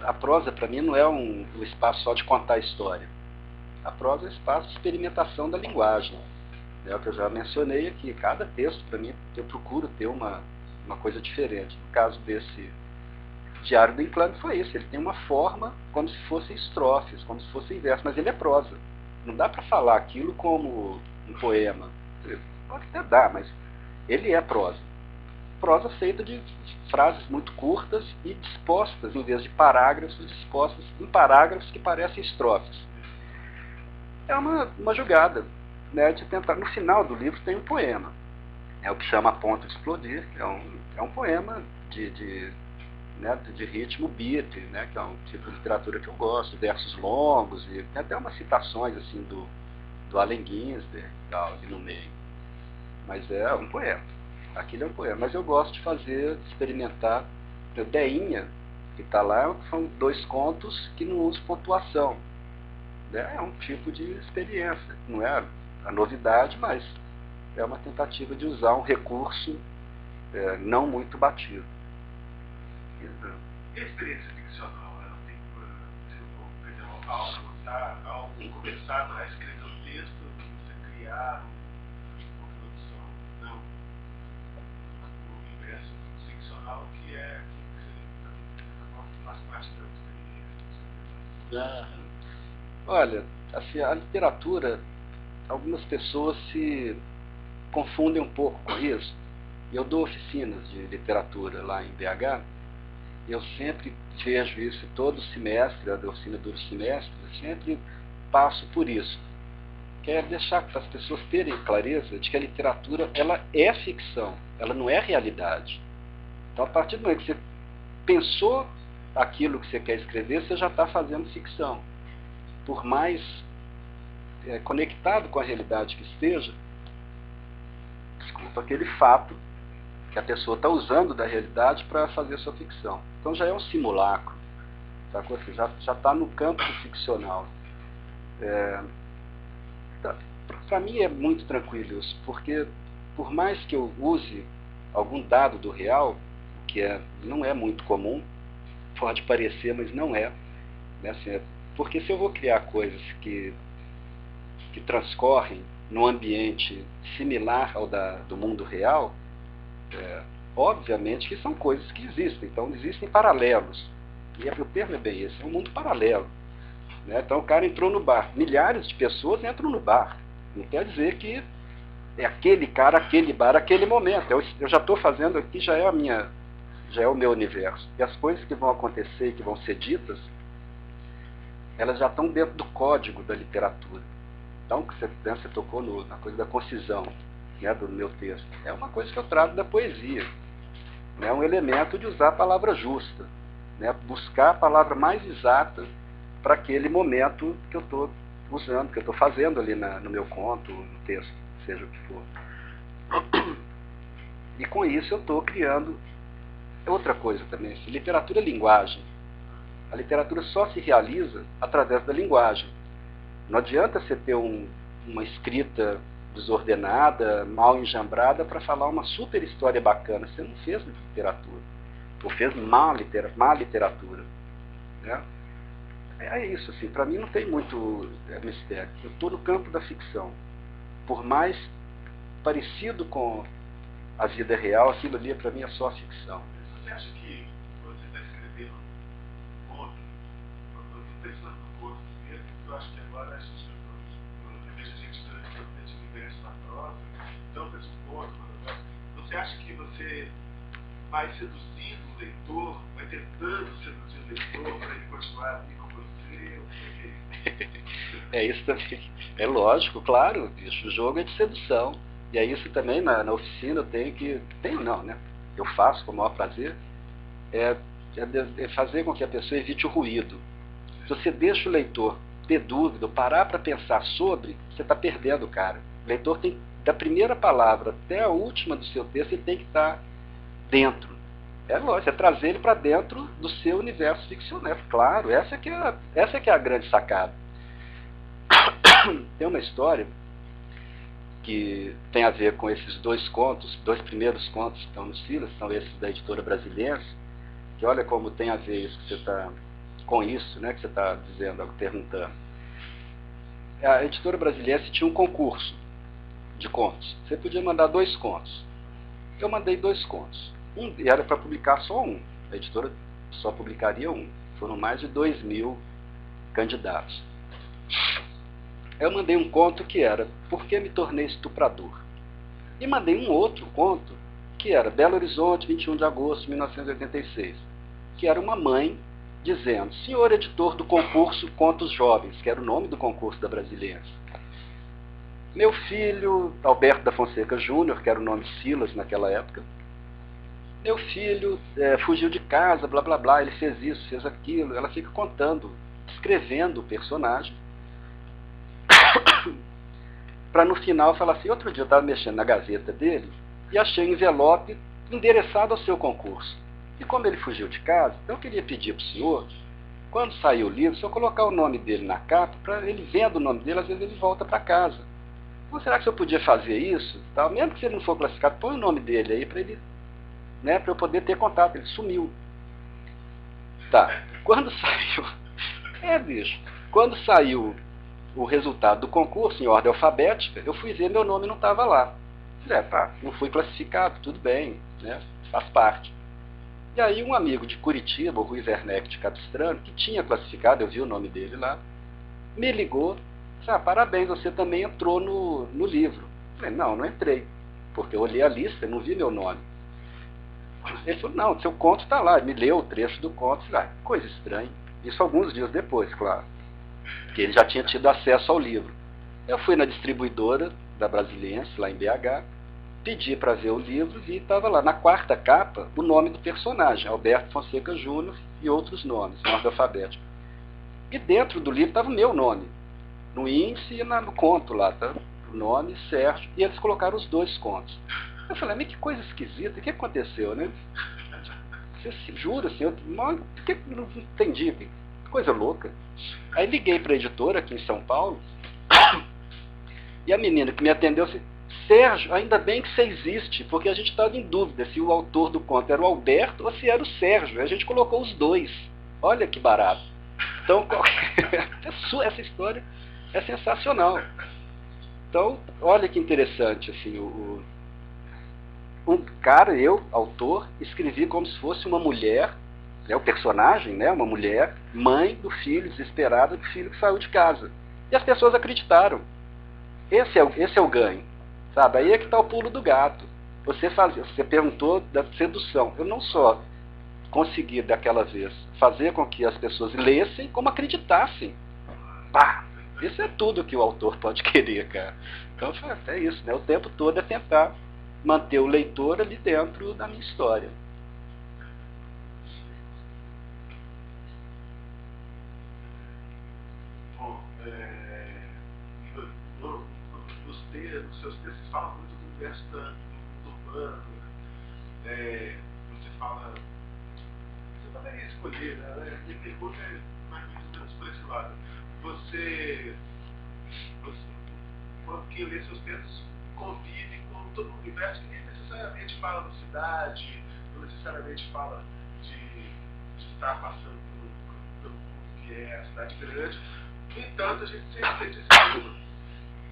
a prosa para mim não é um espaço só de contar a história. A prosa é um espaço de experimentação da linguagem. É o que eu já mencionei aqui. Cada texto, para mim, eu procuro ter uma coisa diferente. No caso desse Diário do Inclame foi isso. Ele tem uma forma como se fossem estrofes, como se fosse verso, mas ele é prosa. Não dá para falar aquilo como um poema. Pode até dar, mas ele é prosa. Prosa feita de frases muito curtas e dispostas, em vez de parágrafos, dispostas em parágrafos que parecem estrofes. É uma jogada, né, de tentar. No final do livro tem um poema. É o que chama A Ponto de Explodir, que é um poema de ritmo beat, né, que é um tipo de literatura que eu gosto, versos longos, e tem até umas citações assim do Allen Ginsberg ali no meio. Mas é um poema. Aquilo é um poema. Mas eu gosto de fazer, de experimentar. O Deinha, que está lá, são 2 contos que não usam pontuação. Né? É um tipo de experiência. Não é a novidade, mas é uma tentativa de usar um recurso não muito batido. E a experiência ficcional? Ela tem, ao começar a escrever um texto, você criar uma produção, não, um universo ficcional que faz parte da experiência. Olha, assim, a literatura, algumas pessoas se confundem um pouco com isso. Eu dou oficinas de literatura lá em BH, eu sempre vejo isso todo semestre, a oficina dura semestre, eu sempre passo por isso. Que é deixar para as pessoas terem clareza de que a literatura, ela é ficção, ela não é realidade. Então, a partir do momento que você pensou aquilo que você quer escrever, você já está fazendo ficção. Por mais conectado com a realidade que esteja, desculpa, aquele fato que a pessoa está usando da realidade para fazer sua ficção. Então já é um simulacro, sacou? Você já está no campo do ficcional. Para mim é muito tranquilo isso, porque por mais que eu use algum dado do real, o que não é muito comum, pode parecer, mas não é, né? Assim, porque se eu vou criar coisas que transcorrem num ambiente similar ao do mundo real, obviamente que são coisas que existem, então existem paralelos. E o termo é bem esse, é um mundo paralelo. Né? Então o cara entrou no bar, milhares de pessoas entram no bar. Não quer dizer que é aquele cara, aquele bar, aquele momento. Eu já estou fazendo aqui, já é o meu universo. E as coisas que vão acontecer e que vão ser ditas, elas já estão dentro do código da literatura. Então, você tocou na coisa da concisão, né, do meu texto. É uma coisa que eu trago da poesia. É um elemento de usar a palavra justa, né, buscar a palavra mais exata para aquele momento que eu estou usando, que eu estou fazendo ali no meu conto, no texto, seja o que for. E com isso eu estou criando outra coisa também. Literatura é linguagem. A literatura só se realiza através da linguagem. Não adianta você ter uma escrita desordenada, mal enjambrada, para falar uma super história bacana. Você não fez literatura. Ou fez má literatura. Né? É isso, assim, para mim não tem muito mistério. Eu estou no campo da ficção. Por mais parecido com a vida real, aquilo ali para mim é só ficção. Você acha que você está escrevendo um conto? Eu estou pensando no conto mesmo, eu acho que agora a gente, eu vejo a gente durante o universo na prosa, então fez um conto, você acha que você vai seduzindo o leitor, vai tentando seduzir o leitor para ele continuar ali com você? É isso também. É lógico, claro, bicho, o jogo é de sedução. E é isso também na oficina eu tenho não, né? Eu faço com o maior prazer, é fazer com que a pessoa evite o ruído. Se você deixa o leitor ter dúvida, parar para pensar sobre, você está perdendo o cara. O leitor tem, da primeira palavra até a última do seu texto, ele tem que estar dentro. É lógico, é trazer ele para dentro do seu universo ficcional. Claro, essa que é a grande sacada. Tem uma história que tem a ver com esses dois primeiros contos que estão no Silas, são esses da editora Brasiliense, que olha como tem a ver isso que você está com isso, né, que você está dizendo, perguntando. A editora Brasiliense tinha um concurso de contos. Você podia mandar 2 contos. Eu mandei 2 contos. E era para publicar só um. A editora só publicaria um. Foram mais de 2.000 candidatos. Eu mandei um conto que era Por que me tornei estuprador? E mandei um outro conto que era Belo Horizonte, 21 de agosto de 1986, que era uma mãe dizendo: senhor editor do concurso Contos Jovens, que era o nome do concurso da Brasiliense, meu filho, Alberto da Fonseca Júnior, que era o nome de Silas naquela época, meu filho fugiu de casa, blá blá blá, ele fez isso, fez aquilo. Ela fica contando, descrevendo o personagem, para no final falar assim: outro dia eu estava mexendo na gaveta dele e achei um envelope endereçado ao seu concurso. E como ele fugiu de casa, então eu queria pedir para o senhor, quando sair o livro, se eu colocar o nome dele na capa, para ele vendo o nome dele, às vezes ele volta para casa. Então, será que o senhor podia fazer isso? Tal? Mesmo que ele não for classificado, põe o nome dele aí para ele, né, para eu poder ter contato. Ele sumiu. Tá. Quando saiu... bicho. Quando saiu o resultado do concurso, em ordem alfabética, eu fui ver, meu nome não estava lá. Falei, tá, não fui classificado, tudo bem, né, faz parte. E aí um amigo de Curitiba, o Rui Werneck de Capistrano, que tinha classificado, eu vi o nome dele lá, me ligou, disse: parabéns, você também entrou no livro. Eu falei, não entrei, porque eu olhei a lista e não vi meu nome. Ele falou, não, seu conto está lá. Ele me leu o trecho do conto. Eu falei, coisa estranha. Isso alguns dias depois, claro. Porque ele já tinha tido acesso ao livro. Eu fui na distribuidora da Brasiliense, lá em BH, pedi para ver o livro e estava lá, na quarta capa, o nome do personagem, Alberto Fonseca Júnior e outros nomes, na ordem alfabética. E dentro do livro estava o meu nome, no índice e no conto lá, tá? O nome, Sérgio, e eles colocaram os dois contos. Eu falei, mas que coisa esquisita, o que aconteceu, né? Você jura, assim, eu não entendi, que coisa louca. Aí liguei para a editora aqui em São Paulo, e a menina que me atendeu disse, Sérgio, ainda bem que você existe, porque a gente estava em dúvida se o autor do conto era o Alberto ou se era o Sérgio. A gente colocou os dois. Olha que barato. Então, essa história é sensacional. Então, olha que interessante, assim, um cara, eu, autor, escrevi como se fosse uma mulher, né, o personagem, né, uma mulher, mãe do filho, desesperada do filho que saiu de casa. E as pessoas acreditaram. Esse é o ganho. Sabe? Aí é que está o pulo do gato. Você perguntou da sedução. Eu não só consegui, daquela vez, fazer com que as pessoas lessem, como acreditassem. Pá! Isso é tudo que o autor pode querer, cara. Então, é isso, né? O tempo todo é tentar manter o leitor ali dentro da minha história. Bom, nos seus textos fala muito do universo do mundo urbano, né? Você fala, você poderia escolher, né? Minha pergunta é mais ou menos por esse lado. Você quando quem lê seus textos, convive com todo um universo que nem necessariamente fala da cidade, não necessariamente fala de estar passando pelo mundo que é a cidade grande. No entanto, a gente sempre sente esse mundo,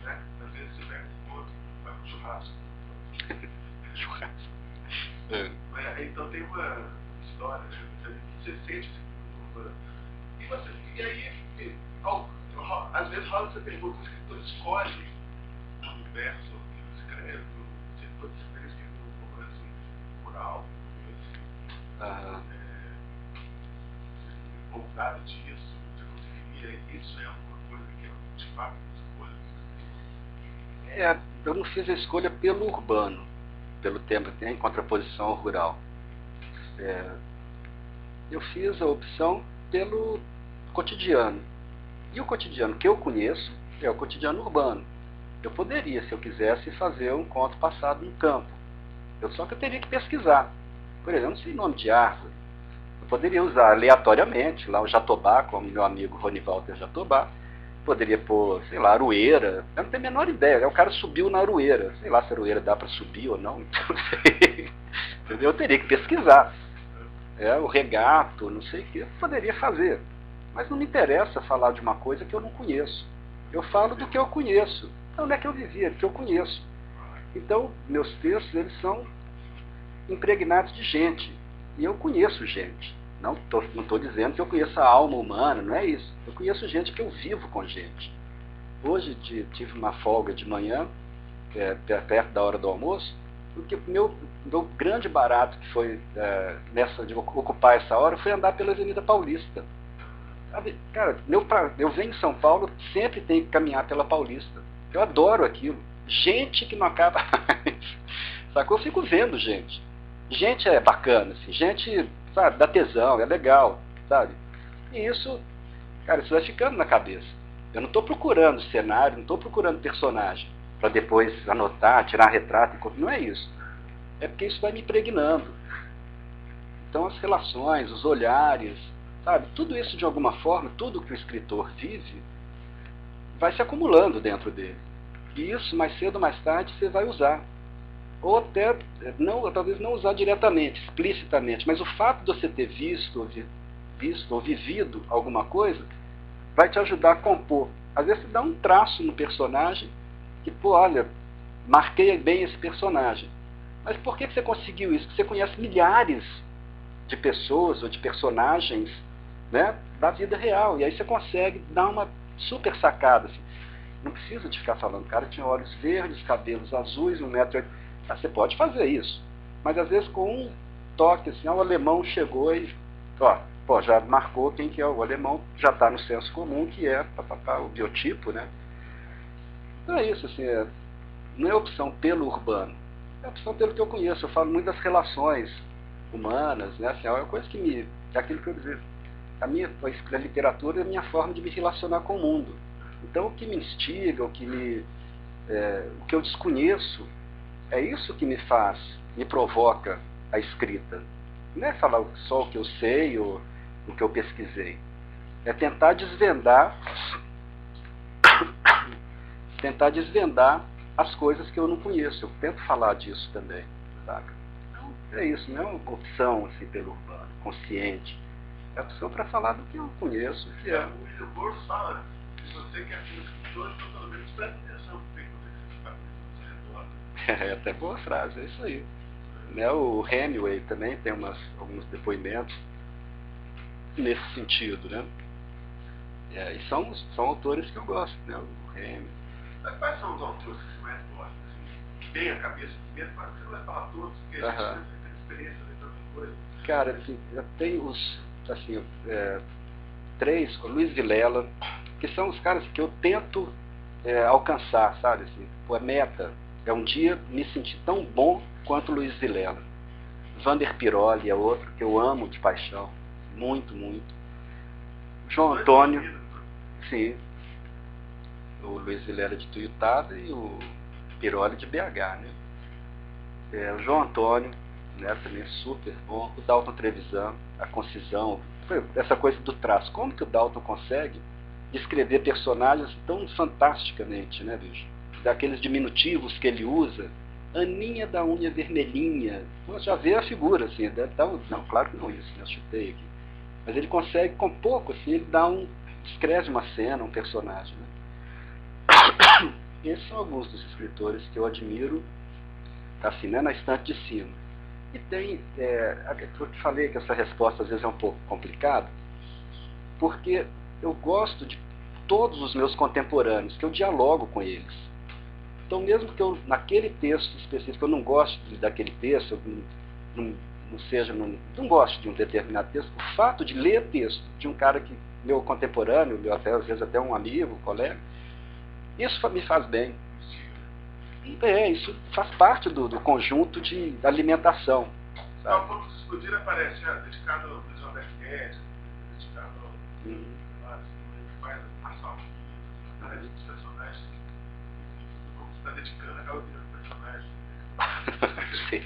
né? Às vezes você pega um ponto, vai para um churrasco. Então tem uma história, né? Você sente esse mundo. E aí, às vezes rola essa pergunta, o escritor escolhe o universo que ele escreve, você pode escrever um romance rural, ou nada disso, você conseguiria, isso é alguma coisa que é de fato uma escolha? Eu não fiz a escolha pelo urbano, pelo tempo que tem em contraposição ao rural. Eu fiz a opção pelo cotidiano. E o cotidiano que eu conheço é o cotidiano urbano. Eu poderia, se eu quisesse, fazer um conto passado no campo. Só que eu teria que pesquisar. Por exemplo, eu não sei nome de árvore. Eu poderia usar aleatoriamente, lá o jatobá, como meu amigo Rony Walter Jatobá. Poderia pôr, sei lá, aroeira. Eu não tenho a menor ideia. O cara subiu na aroeira. Sei lá se a aroeira dá para subir ou não. Então, não sei. Eu teria que pesquisar. O regato, não sei o que. Eu poderia fazer. Mas não me interessa falar de uma coisa que eu não conheço. Eu falo do que eu conheço. Não é que eu vivi, é que eu conheço. Então, meus textos, eles são impregnados de gente. E eu conheço gente. Não estou dizendo que eu conheço a alma humana, não é isso. Eu conheço gente que eu vivo com gente. Hoje tive uma folga de manhã, perto da hora do almoço, porque o meu grande barato que foi de ocupar essa hora foi andar pela Avenida Paulista. Cara, eu venho em São Paulo, sempre tenho que caminhar pela Paulista. Eu adoro aquilo. Gente que não acaba mais. Sacou? Eu fico vendo gente. Gente é bacana, assim. Gente, sabe, dá tesão, é legal, sabe? E isso, cara, isso vai ficando na cabeça. Eu não estou procurando cenário, não estou procurando personagem para depois anotar, tirar retrato. Não é isso. É porque isso vai me impregnando. Então as relações, os olhares, sabe? Tudo isso de alguma forma, tudo que o escritor vive, vai se acumulando dentro dele. E isso, mais cedo ou mais tarde, você vai usar. Ou até, talvez não usar diretamente, explicitamente, mas o fato de você ter visto ou vivido alguma coisa, vai te ajudar a compor. Às vezes você dá um traço no personagem, que, olha, marquei bem esse personagem. Mas por que você conseguiu isso? Porque você conhece milhares de pessoas ou de personagens, né, da vida real. E aí você consegue dar uma super sacada. Assim. Não precisa de ficar falando, o cara tinha olhos verdes, cabelos azuis, 1,80 m. Você pode fazer isso. Mas às vezes com toque, assim, o alemão chegou e, pô, já marcou quem que é o alemão, já está no senso comum, que é o biotipo, né? Então é isso, assim, não é opção pelo urbano, é opção pelo que eu conheço. Eu falo muito das relações humanas, né? Assim, é uma coisa que é aquilo que eu dizia, a literatura é a minha forma de me relacionar com o mundo. Então o que me instiga, o que eu desconheço, é isso que me provoca a escrita. Não é falar só o que eu sei ou o que eu pesquisei. É tentar desvendar as coisas que eu não conheço. Eu tento falar disso também, saca? Então, é isso, não é uma opção assim, pelo urbano, consciente. É opção para falar do que eu conheço, que é. O William Burroughs fala, se você quer ser um escritor, então pelo menos preste atenção no que você está pensando. É até boa frase, é isso aí. Né? O Hemingway também tem alguns depoimentos nesse sentido, né? E são autores que eu gosto, né? O Hemingway. Quais são os autores que você mais gosta? Assim, que tem a cabeça primeiro, mas você não vai falar todos, porque a gente tem experiência de tanta coisa. Cara, assim, eu tenho três, o Luiz Vilela, que são os caras que eu tento alcançar, sabe? Assim, a meta é um dia me sentir tão bom quanto o Luiz Vilela. Vander Piroli é outro que eu amo de paixão, muito, muito. João Antônio, sim, o Luiz Vilela de Tuiutaba e o Piroli de BH, né? O João Antônio, né, também super bom. O Dalton Trevisan, a concisão, essa coisa do traço. Como que o Dalton consegue descrever personagens tão fantasticamente, né, bicho? Daqueles diminutivos que ele usa. Aninha da unha vermelhinha. Você já vê a figura, assim. Não, claro que não isso, né? Eu chutei aqui. Mas ele consegue, com pouco, assim, ele descreve uma cena, um personagem, né? Esses são alguns dos escritores que eu admiro, assim, né, na estante de cima. E tem, eu te falei que essa resposta às vezes é um pouco complicada, porque eu gosto de todos os meus contemporâneos, que eu dialogo com eles. Então, mesmo que eu, naquele texto específico, eu não goste daquele texto, eu não gosto de um determinado texto, o fato de ler texto de um cara que, meu contemporâneo, às vezes até um amigo, colega, isso me faz bem. Isso faz parte do conjunto de alimentação. Sabe? O ponto de explodir aparece dedicado ao Luiz Alberto Guedes, dedicado ao faz Marçal Filho, dos personagens, como você está dedicando, acaba virando personagem. Sim,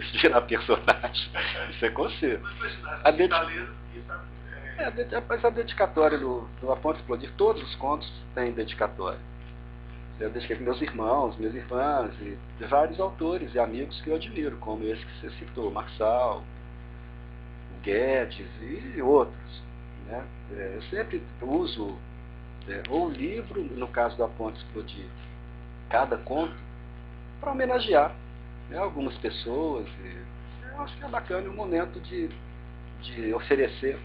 isso virar personagem, isso é com você. Mas a dedicatória do A Ponto de Explodir, todos os contos têm dedicatória. Eu deixei com meus irmãos, minhas irmãs, e vários autores e amigos que eu admiro, como esse que você citou, Marçal, o Guedes e outros. Né? Eu sempre uso ou o livro, no caso do A Ponto de Explodir, cada conto, para homenagear, né, algumas pessoas. Eu acho que é bacana o momento de oferecer,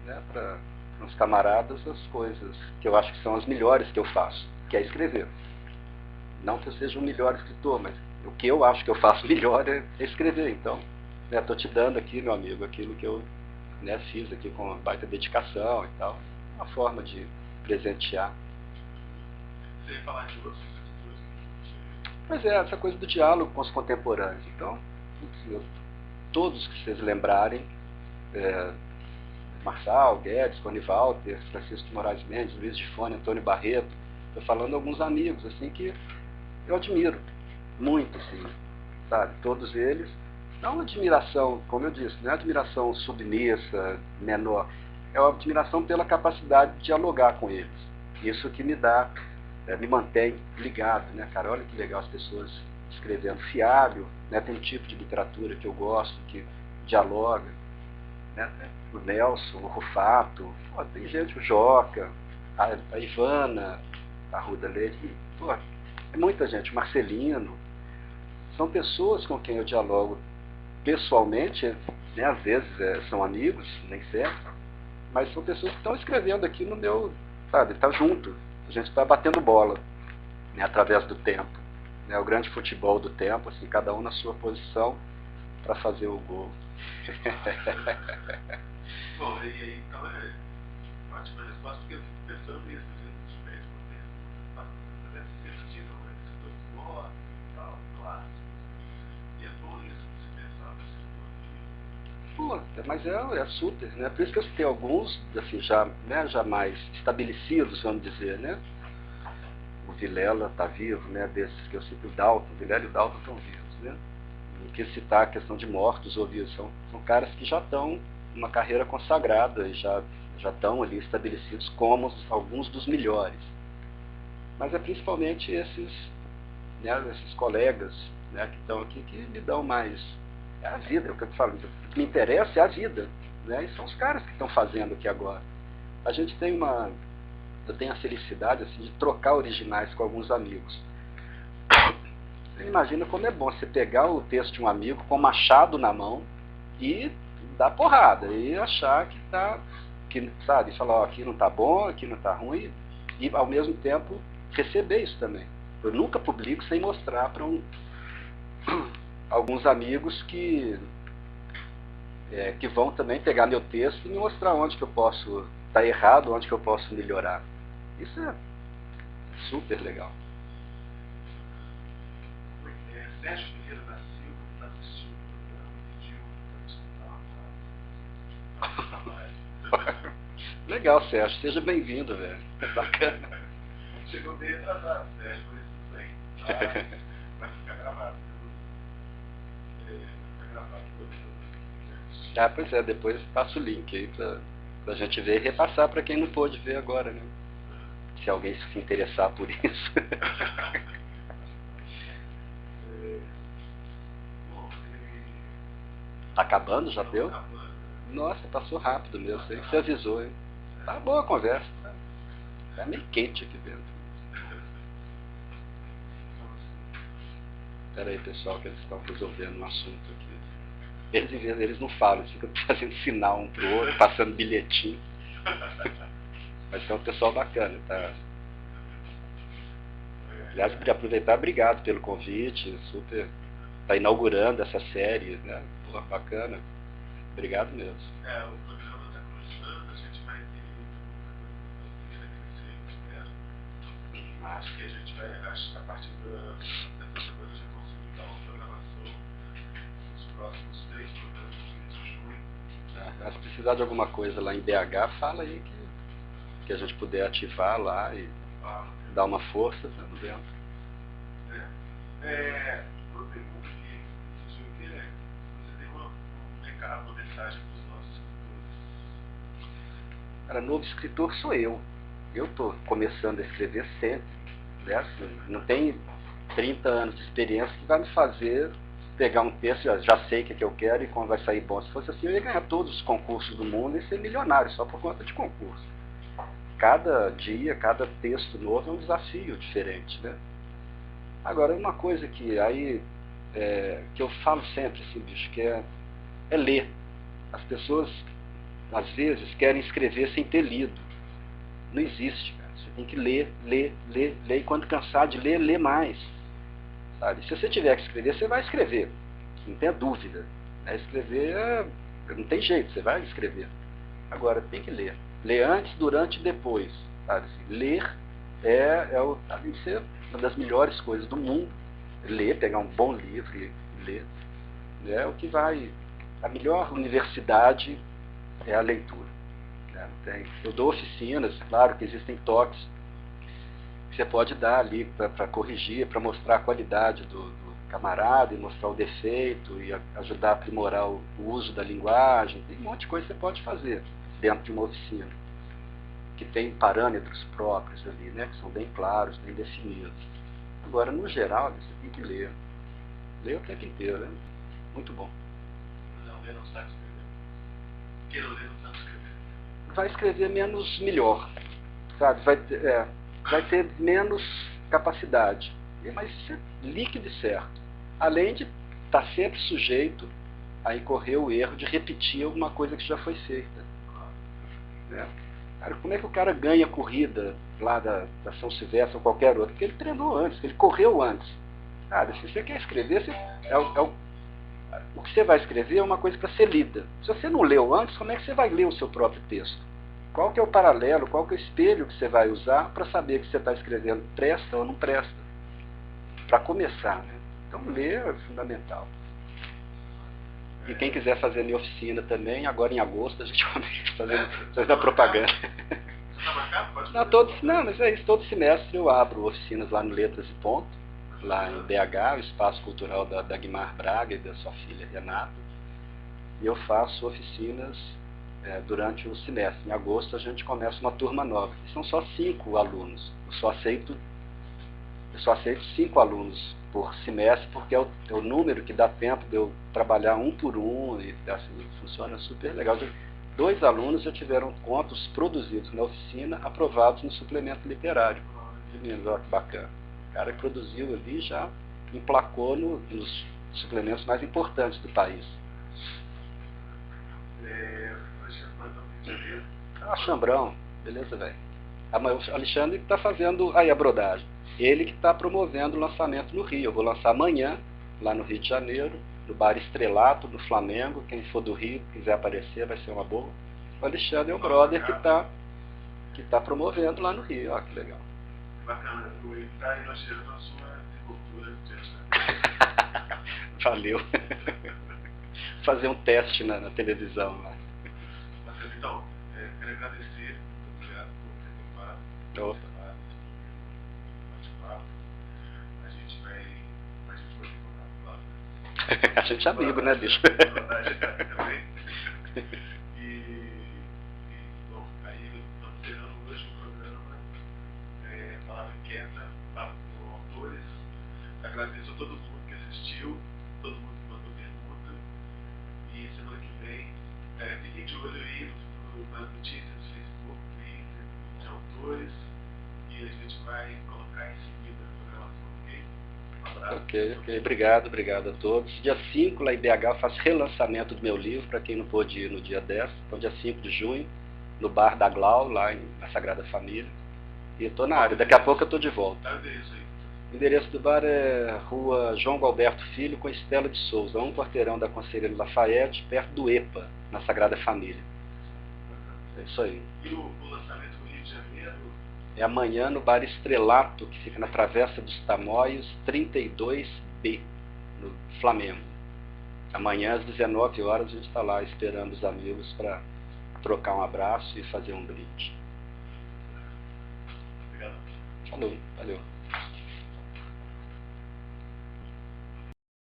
né, para os camaradas as coisas que eu acho que são as melhores que eu faço, que é escrever. Não que eu seja um melhor escritor, mas o que eu acho que eu faço melhor é escrever. Então, estou te dando aqui, meu amigo, aquilo que eu fiz aqui com uma baita dedicação e tal. Uma forma de presentear. Você ia falar de outros escritores? Pois é, essa coisa do diálogo com os contemporâneos. Então, todos que vocês lembrarem, Marçal, Guedes, Coni Walter, Francisco de Moraes Mendes, Luiz de Fone, Antônio Barreto, estou falando alguns amigos, assim, que eu admiro muito, assim, sabe? Todos eles. Não uma admiração, como eu disse, não é uma admiração submissa, menor. É uma admiração pela capacidade de dialogar com eles. Isso que me mantém ligado, né, cara? Olha que legal as pessoas escrevendo fiável, né? Tem um tipo de literatura que eu gosto, que dialoga, né? O Nelson, o Rufato, tem gente, o Joca, a Ivana, a Ruda Leite, é muita gente, o Marcelino. São pessoas com quem eu dialogo pessoalmente, né? Às vezes são amigos, nem sempre, mas são pessoas que estão escrevendo aqui no meu, sabe, está junto, a gente está batendo bola, né, através do tempo, né, o grande futebol do tempo, assim, cada um na sua posição, para fazer o gol. Bom, e aí, então é ótima resposta, porque eu fico pensando nisso, gente, de vez por vez, deve ser divertido, né? Escritores mortos e tal, clássicos. E é bom isso, se pensar no escritor que... Pô, mas é super, né? Por isso que eu citei alguns, assim, já, né, já mais estabelecidos, vamos dizer, né? O Vilela está vivo, né? Desses que eu cito, o Dalton, o Vilela e o Dalton estão vivos, né? Não quis citar a questão de mortos ou vivos, são caras que já estão numa carreira consagrada e já estão ali estabelecidos como alguns dos melhores. Mas é principalmente esses, né, esses colegas, né, que estão aqui que me dão mais. É a vida, é o que eu te falo. O que me interessa é a vida, né? E são os caras que estão fazendo aqui agora. A gente tem eu tenho a felicidade assim, de trocar originais com alguns amigos. Você imagina como é bom você pegar o texto de um amigo com o machado na mão e dar porrada, e achar que tá, que, sabe, falar, ó, aqui não tá bom, aqui não tá ruim, e ao mesmo tempo receber isso também. Eu nunca publico sem mostrar para alguns amigos que vão também pegar meu texto e me mostrar onde que eu posso estar errado, onde que eu posso melhorar. Isso é super legal. Sérgio Ferreira da Silva está assistindo o programa, pediu para escutar a Legal, Sérgio. Seja bem-vindo, velho. Bacana. Chegou bem atrasado, Sérgio, por isso tudo bem. Tá? Vai ficar gravado. Vai ficar gravado todo. Ah, pois é, depois passa o link aí pra gente ver e repassar para quem não pôde ver agora, né? Se alguém se interessar por isso. Tá acabando? Já deu? Nossa, passou rápido mesmo. Sei que você avisou, hein? Tá boa a conversa. Tá meio quente aqui dentro. Espera aí, pessoal, que eles estão resolvendo um assunto aqui. Eles não falam, eles ficam fazendo sinal um pro outro, passando bilhetinho. Mas é um pessoal bacana, tá? Aliás, queria aproveitar, obrigado pelo convite, super. Tá inaugurando essa série, né? Pô, bacana. Obrigado mesmo. O programa está começando, a gente vai ter crescer, eu espero. Acho que a gente vai, a partir dessa semana já conseguir dar uma programação nos próximos 3 programas de junho. Se precisar de alguma coisa lá em BH, fala aí que a gente puder ativar lá e dar uma força, tá dentro. Uma pergunta que surgiu aqui é: você tem um recado, uma mensagem para os nossos escritores? Cara, novo escritor sou eu. Eu estou começando a escrever sempre. Né? Assim, não tem 30 anos de experiência que vai me fazer pegar um texto, já sei o que eu quero e como vai sair bom. Se fosse assim, eu ia ganhar todos os concursos do mundo e ser milionário, só por conta de concurso. Cada dia, cada texto novo é um desafio diferente, né? Agora, uma coisa que eu falo sempre, assim, bicho, que é ler. As pessoas, às vezes, querem escrever sem ter lido. Não existe, cara. Você tem que ler, e quando cansar de ler, ler mais. Sabe? Se você tiver que escrever, você vai escrever. Não tenha dúvida. Né? Escrever, não tem jeito, você vai escrever. Agora, tem que ler. Ler antes, durante e depois. Sabe? Assim, ler além de ser uma das melhores coisas do mundo. Ler, pegar um bom livro e ler. É o que vai... A melhor universidade é a leitura. Né? Eu dou oficinas, claro que existem toques que você pode dar ali para corrigir, para mostrar a qualidade do camarada e mostrar o defeito e ajudar a aprimorar o uso da linguagem. Tem um monte de coisa que você pode fazer dentro de uma oficina, que tem parâmetros próprios ali, né, que são bem claros, bem definidos. Agora, no geral, você tem que ler. Ler o tempo inteiro, né? Muito bom. Não, ler não sabe escrever. Queira ler não sabe escrever. Vai escrever menos melhor, sabe? Vai ter menos capacidade. Mas isso é líquido e certo. Além de estar sempre sujeito a incorrer o erro de repetir alguma coisa que já foi feita. Né? Cara, como é que o cara ganha corrida lá da São Silvestre ou qualquer outra? Porque ele treinou antes, ele correu antes. Cara, se você quer escrever, o que que você vai escrever é uma coisa para ser lida. Se você não leu antes, como é que você vai ler o seu próprio texto? Qual que é o paralelo, qual que é o espelho que você vai usar para saber que você está escrevendo presta ou não presta? Para começar, né? Então, ler é fundamental. E quem quiser fazer minha oficina também, agora em agosto a gente começa fazendo a propaganda. Você está marcado? Pode Não, mas é isso, todo semestre eu abro oficinas lá no Letras e Ponto, lá em BH, o Espaço Cultural da Dagmar Braga e da sua filha Renata. E eu faço oficinas durante o semestre. Em agosto a gente começa uma turma nova, que são só 5 alunos. Eu só aceito 5 alunos por semestre, porque é o número que dá tempo de eu trabalhar um por um, e assim, funciona super legal. 2 alunos já tiveram contos produzidos na oficina, aprovados no suplemento literário. Meninos, olha que bacana. O cara que produziu ali já emplacou nos suplementos mais importantes do país. Chambrão, beleza, velho. O Alexandre que está fazendo aí a brodagem. Ele que está promovendo o lançamento no Rio. Eu vou lançar amanhã, lá no Rio de Janeiro, no Bar Estrelato, no Flamengo. Quem for do Rio, quiser aparecer, vai ser uma boa. O Alexandre é o brother que tá promovendo lá no Rio. Olha que legal. Bacana, ele está elogiando a sua desenvoltura. Valeu. Fazer um teste na televisão lá. Então, quero agradecer. Muito obrigado por ter participado. A gente vai contar. A gente é amigo, né, bicho? Bom, aí estamos terminando hoje o programa Palavra Inquieta, Papo com Autores. Agradeço a todo mundo que assistiu, todo mundo que mandou pergunta. E semana que vem, fiquem de olho aí nas notícias do Facebook, Twitter, de autores. E a gente vai colocar em seguida a programação, ok? Um abraço. Ok. Obrigado a todos. Dia 5, lá em BH, eu faço relançamento do meu livro, para quem não pôde ir no dia 10. Então, dia 5 de junho, no Bar da Glau, lá na Sagrada Família. E estou na área. Daqui a pouco eu estou de volta. Dá o endereço aí. O endereço do bar é Rua João Galberto Filho, com Estela de Souza, um quarteirão da Conselheiro Lafayette, perto do EPA, na Sagrada Família. É isso aí. E o lançamento no Rio de Janeiro? É amanhã no Bar Estrelato, que fica na Travessa dos Tamoios, 32B, no Flamengo. Amanhã às 19 horas a gente está lá esperando os amigos para trocar um abraço e fazer um brinde. Obrigado. Falou, valeu.